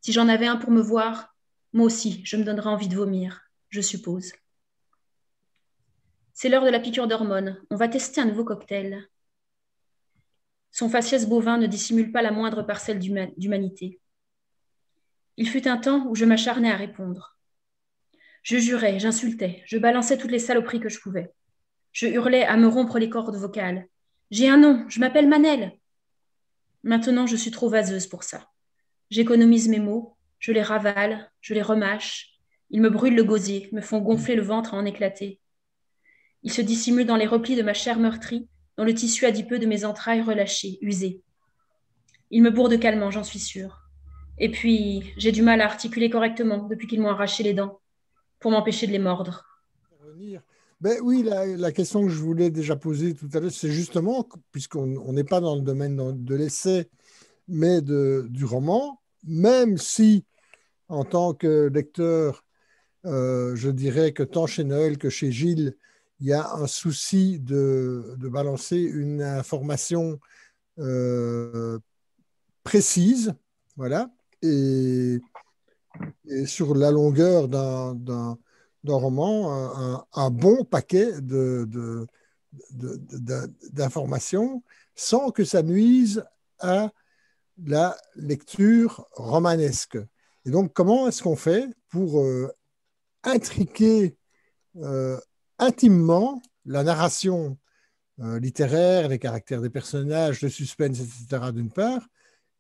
S3: Si j'en avais un pour me voir, moi aussi, je me donnerais envie de vomir, je suppose. C'est l'heure de la piqûre d'hormones. On va tester un nouveau cocktail. Son faciès bovin ne dissimule pas la moindre parcelle d'humanité. Il fut un temps où je m'acharnais à répondre. Je jurais, j'insultais, je balançais toutes les saloperies que je pouvais. Je hurlais à me rompre les cordes vocales. J'ai un nom, je m'appelle Manel. Maintenant, je suis trop vaseuse pour ça. J'économise mes mots, je les ravale, je les remâche. Ils me brûlent le gosier, me font gonfler le ventre à en éclater. Ils se dissimulent dans les replis de ma chair meurtrie, dans le tissu adipeux de mes entrailles relâchées, usées. Ils me bourrent calmement, j'en suis sûre. Et puis, j'ai du mal à articuler correctement depuis qu'ils m'ont arraché les dents, pour m'empêcher de les mordre.
S1: Ben oui, la question que je voulais déjà poser tout à l'heure, c'est justement, puisqu'on n'est pas dans le domaine de l'essai, mais du roman, même si, en tant que lecteur, je dirais que tant chez Noël que chez Gilles, il y a un souci de balancer une information précise, voilà, et sur la longueur d'un roman, un bon paquet d'informations sans que ça nuise à la lecture romanesque. Et donc, comment est-ce qu'on fait pour intriquer intimement la narration littéraire, les caractères des personnages, le suspense, etc., d'une part,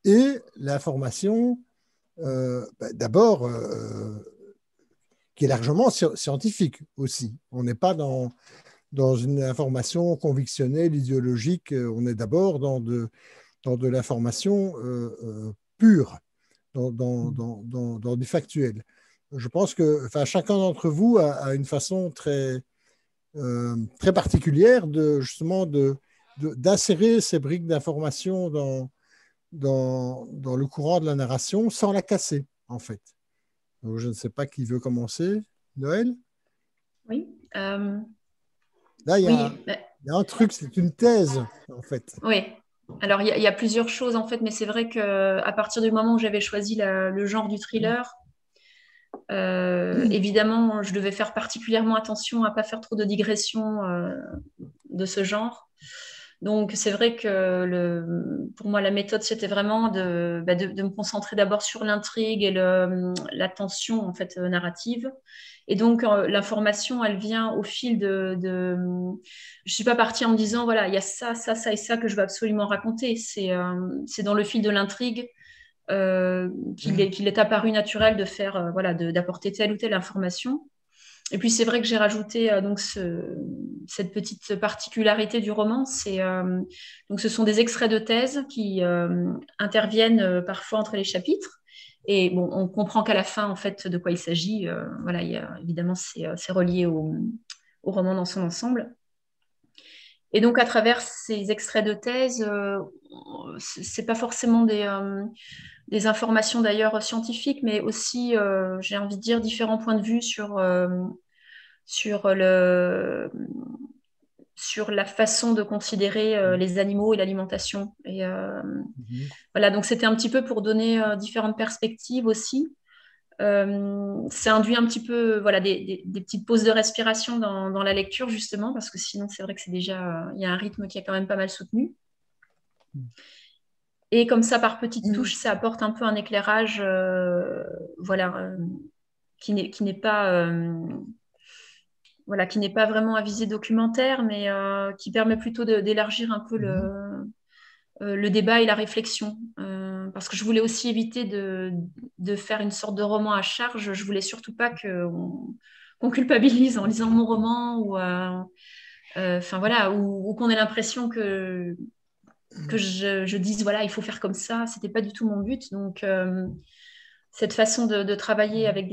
S1: et l'information, d'abord, qui est largement scientifique aussi. On n'est pas dans une information convictionnelle, idéologique, on est d'abord dans de l'information pure, dans du factuel. Je pense que chacun d'entre vous a une façon très particulière justement d'insérer ces briques d'information dans le courant de la narration sans la casser, en fait. Donc, je ne sais pas qui veut commencer. Noël?
S3: Oui.
S1: Là, il y
S3: Oui.
S1: a un truc, c'est une thèse, en fait.
S3: Oui. Alors, il y a plusieurs choses, en fait, mais c'est vrai qu'à partir du moment où j'avais choisi le genre du thriller, évidemment, je devais faire particulièrement attention à ne pas faire trop de digressions de ce genre. Donc, c'est vrai que pour moi, la méthode, c'était vraiment de me concentrer d'abord sur l'intrigue et la tension en fait, narrative. Et donc, l'information, elle vient au fil de... Je ne suis pas partie en me disant, voilà, il y a ça, ça, ça et ça que je veux absolument raconter. C'est dans le fil de l'intrigue qu'il est apparu naturel de faire, voilà, d'apporter telle ou telle information. Et puis c'est vrai que j'ai rajouté donc cette petite particularité du roman, donc ce sont des extraits de thèse qui interviennent parfois entre les chapitres. Et bon, on comprend qu'à la fin en fait de quoi il s'agit. Voilà, évidemment c'est relié au roman dans son ensemble. Et donc à travers ces extraits de thèse, c'est pas forcément des informations d'ailleurs scientifiques, mais aussi, j'ai envie de dire, différents points de vue sur la façon de considérer les animaux et l'alimentation. Et voilà, donc c'était un petit peu pour donner différentes perspectives aussi. Ça induit un petit peu voilà, des petites pauses de respiration dans la lecture, justement, parce que sinon, c'est vrai que il y a un rythme qui est quand même pas mal soutenu. Et comme ça, par petites touches, ça apporte un peu un éclairage voilà, qui n'est pas... voilà, qui n'est pas vraiment à visée documentaire, mais qui permet plutôt d'élargir un peu le débat et la réflexion. Parce que je voulais aussi éviter de faire une sorte de roman à charge. Je voulais surtout pas qu'on culpabilise en lisant mon roman ou voilà, ou qu'on ait l'impression que je dise voilà, il faut faire comme ça. C'était pas du tout mon but. Donc cette façon de travailler avec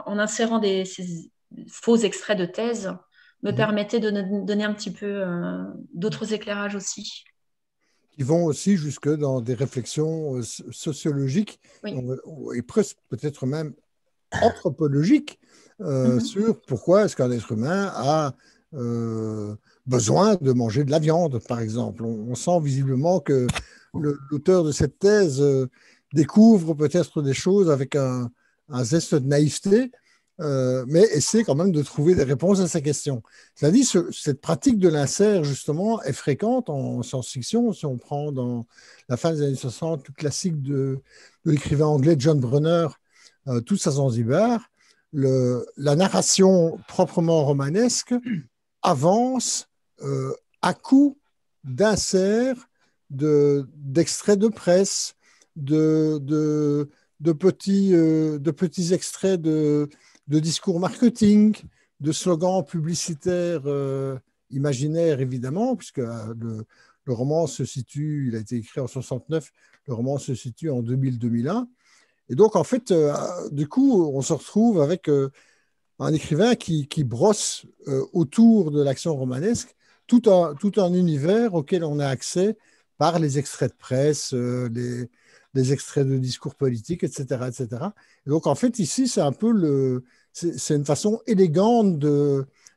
S3: en insérant ces faux extraits de thèse me permettait de donner un petit peu d'autres éclairages aussi.
S1: Qui vont aussi jusque dans des réflexions sociologiques et presque peut-être même anthropologiques sur pourquoi est-ce qu'un être humain a besoin de manger de la viande, par exemple. On sent visiblement que l'auteur de cette thèse découvre peut-être des choses avec un zeste de naïveté, mais essaie quand même de trouver des réponses à ces questions. Cela dit, cette pratique de l'insert, justement, est fréquente en science-fiction. Si on prend dans la fin des années 60, le classique de l'écrivain anglais John Brunner, Tous à Zanzibar, la narration proprement romanesque avance à coup d'inserts, d'extraits de presse, de petits extraits de discours marketing, de slogans publicitaires imaginaires, évidemment, puisque le roman se situe, il a été écrit en 69, le roman se situe en 2000-2001. Et donc, en fait, du coup, on se retrouve avec un écrivain qui brosse autour de l'action romanesque tout un univers auquel on a accès par les extraits de presse, les extraits de discours politiques, etc., etc. Et donc, en fait, ici, c'est un peu c'est une façon élégante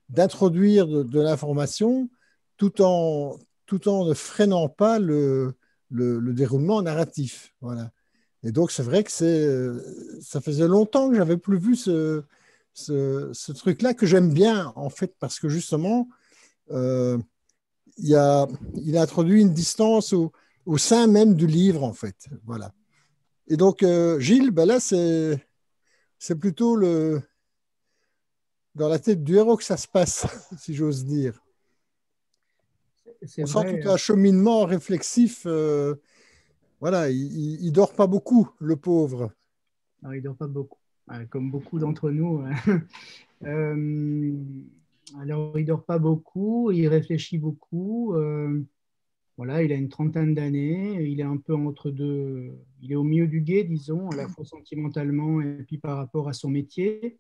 S1: d'introduire de l'information tout en ne freinant pas le déroulement narratif. Voilà. Et donc, c'est vrai que ça faisait longtemps que j'avais plus vu ce truc-là que j'aime bien, en fait, parce que justement, il a introduit une distance au sein même du livre, en fait. Voilà. Et donc, Gilles, ben là, c'est plutôt dans la tête du héros que ça se passe, si j'ose dire. On sent tout un cheminement réflexif. Voilà, il dort pas beaucoup, le pauvre.
S2: Non, il dort pas beaucoup, comme beaucoup d'entre nous. Alors, il dort pas beaucoup, il réfléchit beaucoup. Voilà, il a une trentaine d'années, il est un peu entre deux, il est au milieu du gué, disons, à la fois sentimentalement et puis par rapport à son métier.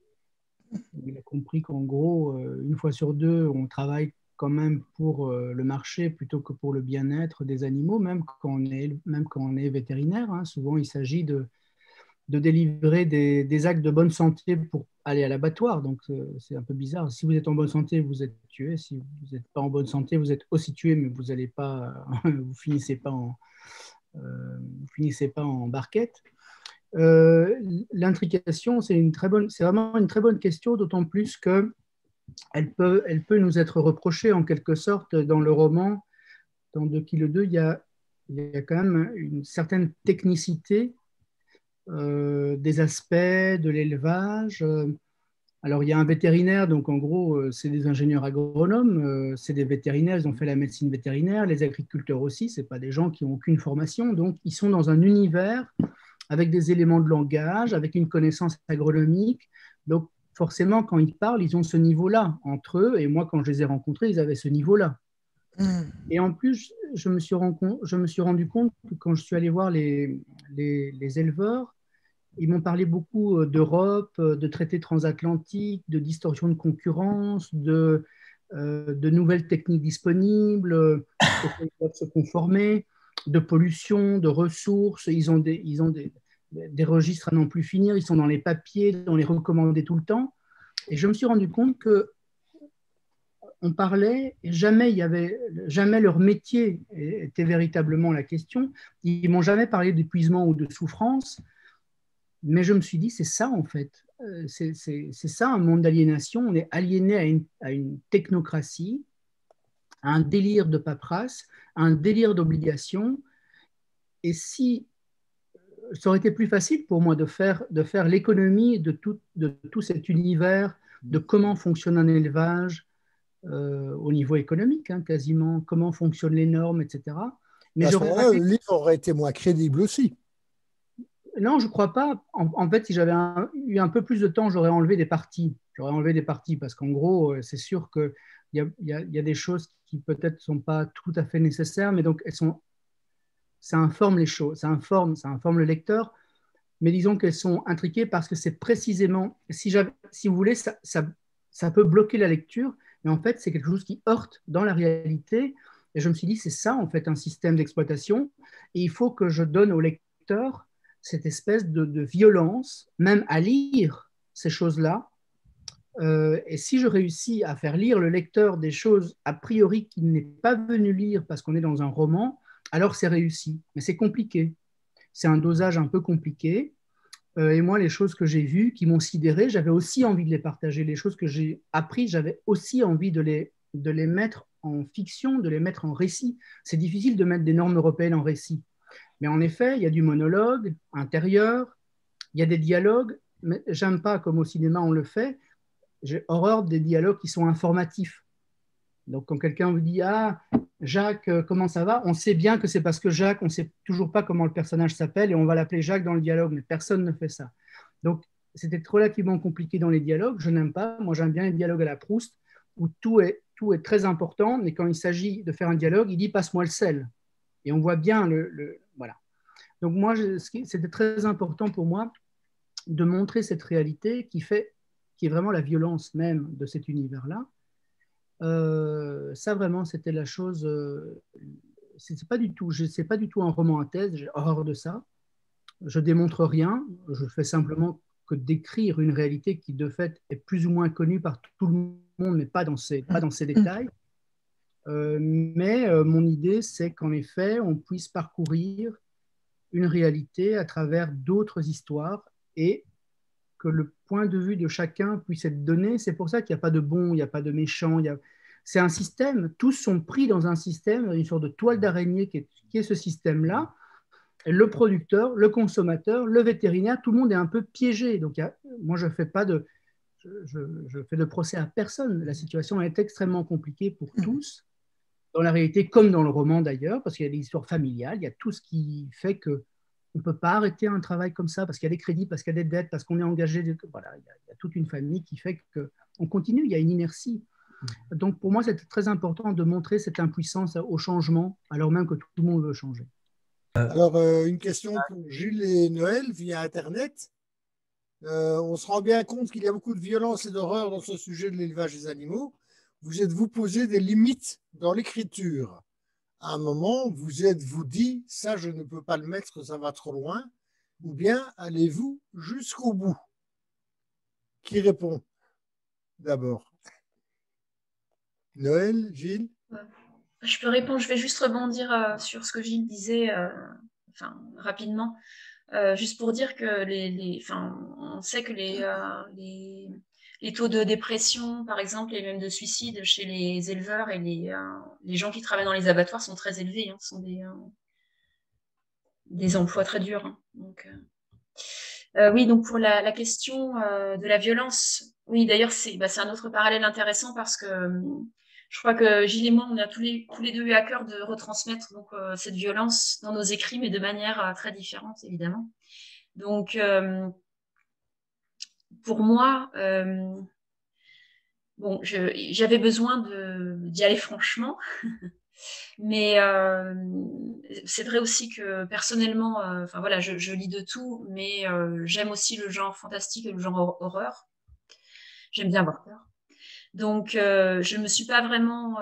S2: Il a compris qu'en gros, une fois sur deux, on travaille quand même pour le marché plutôt que pour le bien-être des animaux, même quand on est vétérinaire. Hein. Souvent, il s'agit de délivrer des actes de bonne santé pour aller à l'abattoir. Donc, c'est un peu bizarre. Si vous êtes en bonne santé, vous êtes tué. Si vous n'êtes pas en bonne santé, vous êtes aussi tué, mais vous allez pas, vous finissez pas en barquette. L'intrication, c'est vraiment une très bonne question, d'autant plus que elle peut nous être reprochée en quelque sorte dans le roman. Dans 2 kg 2, il y a quand même une certaine technicité des aspects de l'élevage. Alors, il y a un vétérinaire, donc en gros, c'est des ingénieurs agronomes, c'est des vétérinaires, ils ont fait la médecine vétérinaire, les agriculteurs aussi, ce n'est pas des gens qui n'ont aucune formation, donc ils sont dans un univers avec des éléments de langage, avec une connaissance agronomique. Donc, forcément, quand ils parlent, ils ont ce niveau-là entre eux. Et moi, quand je les ai rencontrés, ils avaient ce niveau-là. Et en plus, je me suis rendu compte que quand je suis allé voir les éleveurs, ils m'ont parlé beaucoup d'Europe, de traités transatlantiques, de distorsion de concurrence, de nouvelles techniques disponibles, auxquelles ils doivent se conformer, de pollution, de ressources. Ils ont des registres à n'en plus finir, ils sont dans les papiers, dans les recommandés tout le temps. Et je me suis rendu compte que on parlait, et jamais leur métier était véritablement la question. Ils m'ont jamais parlé d'épuisement ou de souffrance, mais je me suis dit, c'est ça en fait. C'est ça un monde d'aliénation. On est aliéné à une technocratie, à un délire de paperasse, à un délire d'obligation. Et si ça aurait été plus facile pour moi de faire l'économie de tout cet univers, de comment fonctionne un élevage au niveau économique, hein, quasiment, comment fonctionnent les normes, etc.
S1: Mais à ce moment-là, le livre aurait été moins crédible aussi.
S2: Non, je ne crois pas. En fait, si j'avais eu un peu plus de temps, j'aurais enlevé des parties. Parce qu'en gros, c'est sûr qu'il y a des choses qui peut-être ne sont pas tout à fait nécessaires, mais donc ça informe les choses, ça informe le lecteur, mais disons qu'elles sont intriquées parce que c'est précisément, si vous voulez, ça peut bloquer la lecture, mais en fait, c'est quelque chose qui heurte dans la réalité. Et je me suis dit, c'est ça, en fait, un système d'exploitation. Et il faut que je donne au lecteur cette espèce de violence, même à lire ces choses-là. Et si je réussis à faire lire le lecteur des choses a priori qu'il n'est pas venu lire parce qu'on est dans un roman, alors c'est réussi. Mais c'est compliqué. C'est un dosage un peu compliqué. Et moi, les choses que j'ai vues, qui m'ont sidéré, j'avais aussi envie de les partager. Les choses que j'ai apprises, j'avais aussi envie de les mettre en fiction, de les mettre en récit. C'est difficile de mettre des normes européennes en récit. Mais en effet, il y a du monologue intérieur, il y a des dialogues, mais j'aime pas, comme au cinéma on le fait, j'ai horreur des dialogues qui sont informatifs. Donc quand quelqu'un vous dit « Ah, Jacques, comment ça va ?» On sait bien que c'est parce que Jacques, on ne sait toujours pas comment le personnage s'appelle et on va l'appeler Jacques dans le dialogue, mais personne ne fait ça. Donc c'était relativement compliqué dans les dialogues, je n'aime pas. Moi j'aime bien les dialogues à la Proust où tout est très important, mais quand il s'agit de faire un dialogue, il dit « Passe-moi le sel ». Et on voit bien voilà. Donc moi, c'était très important pour moi de montrer cette réalité qui est vraiment la violence même de cet univers-là. Ça vraiment, c'était la chose. C'est pas du tout un roman à thèse. J'ai horreur de ça. Je démontre rien. Je fais simplement que décrire une réalité qui de fait est plus ou moins connue par tout le monde, mais pas dans ses détails. Mais mon idée, c'est qu'en effet, on puisse parcourir une réalité à travers d'autres histoires et que le point de vue de chacun puisse être donné. C'est pour ça qu'il n'y a pas de bon, il n'y a pas de méchant. C'est un système, tous sont pris dans un système, une sorte de toile d'araignée qui est ce système-là. Et le producteur, le consommateur, le vétérinaire, tout le monde est un peu piégé. Donc, moi, je fais de procès à personne. La situation est extrêmement compliquée pour tous, dans la réalité comme dans le roman d'ailleurs, parce qu'il y a des histoires familiales, il y a tout ce qui fait qu'on ne peut pas arrêter un travail comme ça, parce qu'il y a des crédits, parce qu'il y a des dettes, parce qu'on est engagé. Voilà, il y a toute une famille qui fait qu'on continue, il y a une inertie. Donc pour moi, c'est très important de montrer cette impuissance au changement, alors même que tout le monde veut changer.
S1: Alors, une question pour Jules et Noël via Internet. On se rend bien compte qu'il y a beaucoup de violence et d'horreur dans ce sujet de l'élevage des animaux. vous êtes-vous posé des limites dans l'écriture? À un moment, vous êtes-vous dit, ça, je ne peux pas le mettre, ça va trop loin, ou bien allez-vous jusqu'au bout? Qui répond d'abord? Noël, Gilles?
S3: Je peux répondre, je vais juste rebondir sur ce que Gilles disait enfin, rapidement. Juste pour dire que enfin, on sait que les taux de dépression, par exemple, et même de suicide chez les éleveurs et les gens qui travaillent dans les abattoirs sont très élevés. Hein, ce sont des emplois très durs. Hein, donc, oui, donc pour la question de la violence, oui, d'ailleurs, c'est un autre parallèle intéressant parce que je crois que Gilles et moi, on a tous les deux eu à cœur de retransmettre donc, cette violence dans nos écrits, mais de manière très différente, évidemment. Donc, pour moi, bon, j'avais besoin d'y aller franchement, mais c'est vrai aussi que personnellement, enfin voilà, je lis de tout, mais j'aime aussi le genre fantastique et le genre horreur. J'aime bien avoir peur. Donc, je ne me suis pas vraiment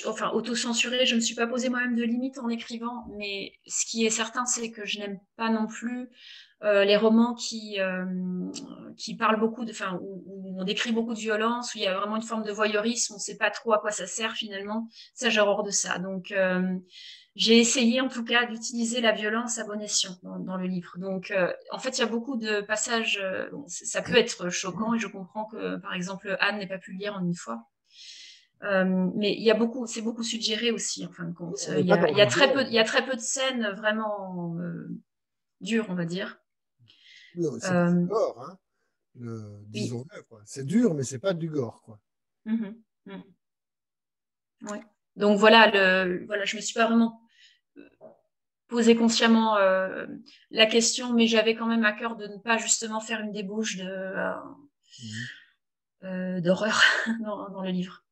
S3: enfin, auto-censurée, je ne me suis pas posé moi-même de limites en écrivant, mais ce qui est certain, c'est que je n'aime pas non plus les romans qui parlent beaucoup enfin, où on décrit beaucoup de violence, où il y a vraiment une forme de voyeurisme, on ne sait pas trop à quoi ça sert finalement. Ça, j'ai horreur de ça. Donc, j'ai essayé en tout cas d'utiliser la violence à bon escient dans le livre. Donc, en fait, il y a beaucoup de passages, bon, ça peut être choquant et je comprends que, par exemple, Anne n'ait pas pu le lire en une fois. Mais c'est beaucoup suggéré aussi, en fin de compte. Il y a très peu de scènes vraiment dures, on va dire.
S1: Oui, c'est pas du gore, hein. Disons-le, quoi. C'est dur, mais c'est pas du gore, quoi.
S3: Ouais. Donc voilà, je me suis pas vraiment posé consciemment la question, mais j'avais quand même à cœur de ne pas justement faire une débauche d'horreur dans le livre.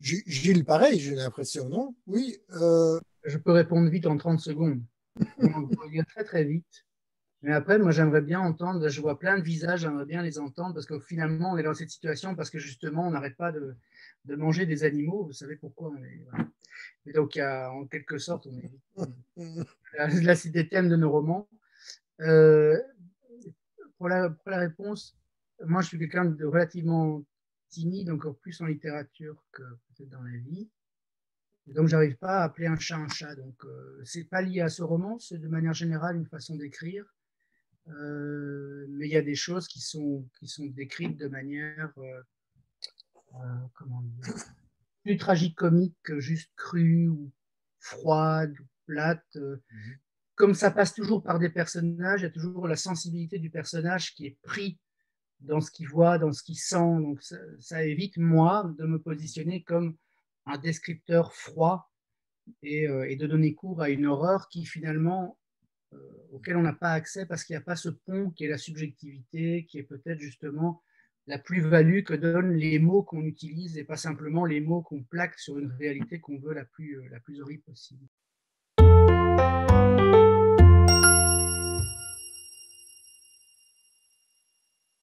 S1: Gilles, pareil, j'ai l'impression, non? Oui.
S2: Je peux répondre vite en 30 secondes. On peut lire très très vite. Mais après, moi, j'aimerais bien entendre, je vois plein de visages, j'aimerais bien les entendre parce que finalement, on est dans cette situation parce que justement, on n'arrête pas de manger des animaux. Vous savez pourquoi on est. Voilà. Et donc, en quelque sorte, on est. Là, c'est des thèmes de nos romans. Pour la réponse, moi, je suis quelqu'un de relativement timide, encore plus en littérature que peut-être dans la vie. Et donc, j'arrive pas à appeler un chat un chat. Donc, c'est pas lié à ce roman, c'est de manière générale une façon d'écrire. Mais il y a des choses qui sont décrites de manière comment dire, plus tragicomique que juste crue ou froide ou plate. Comme ça passe toujours par des personnages, il y a toujours la sensibilité du personnage qui est pris dans ce qu'il voit, dans ce qu'il sent. Donc ça évite, moi, de me positionner comme un descripteur froid et de donner cours à une horreur qui finalement auquel on n'a pas accès parce qu'il n'y a pas ce pont qui est la subjectivité, qui est peut-être justement la plus-value que donnent les mots qu'on utilise et pas simplement les mots qu'on plaque sur une réalité qu'on veut la plus horrible possible.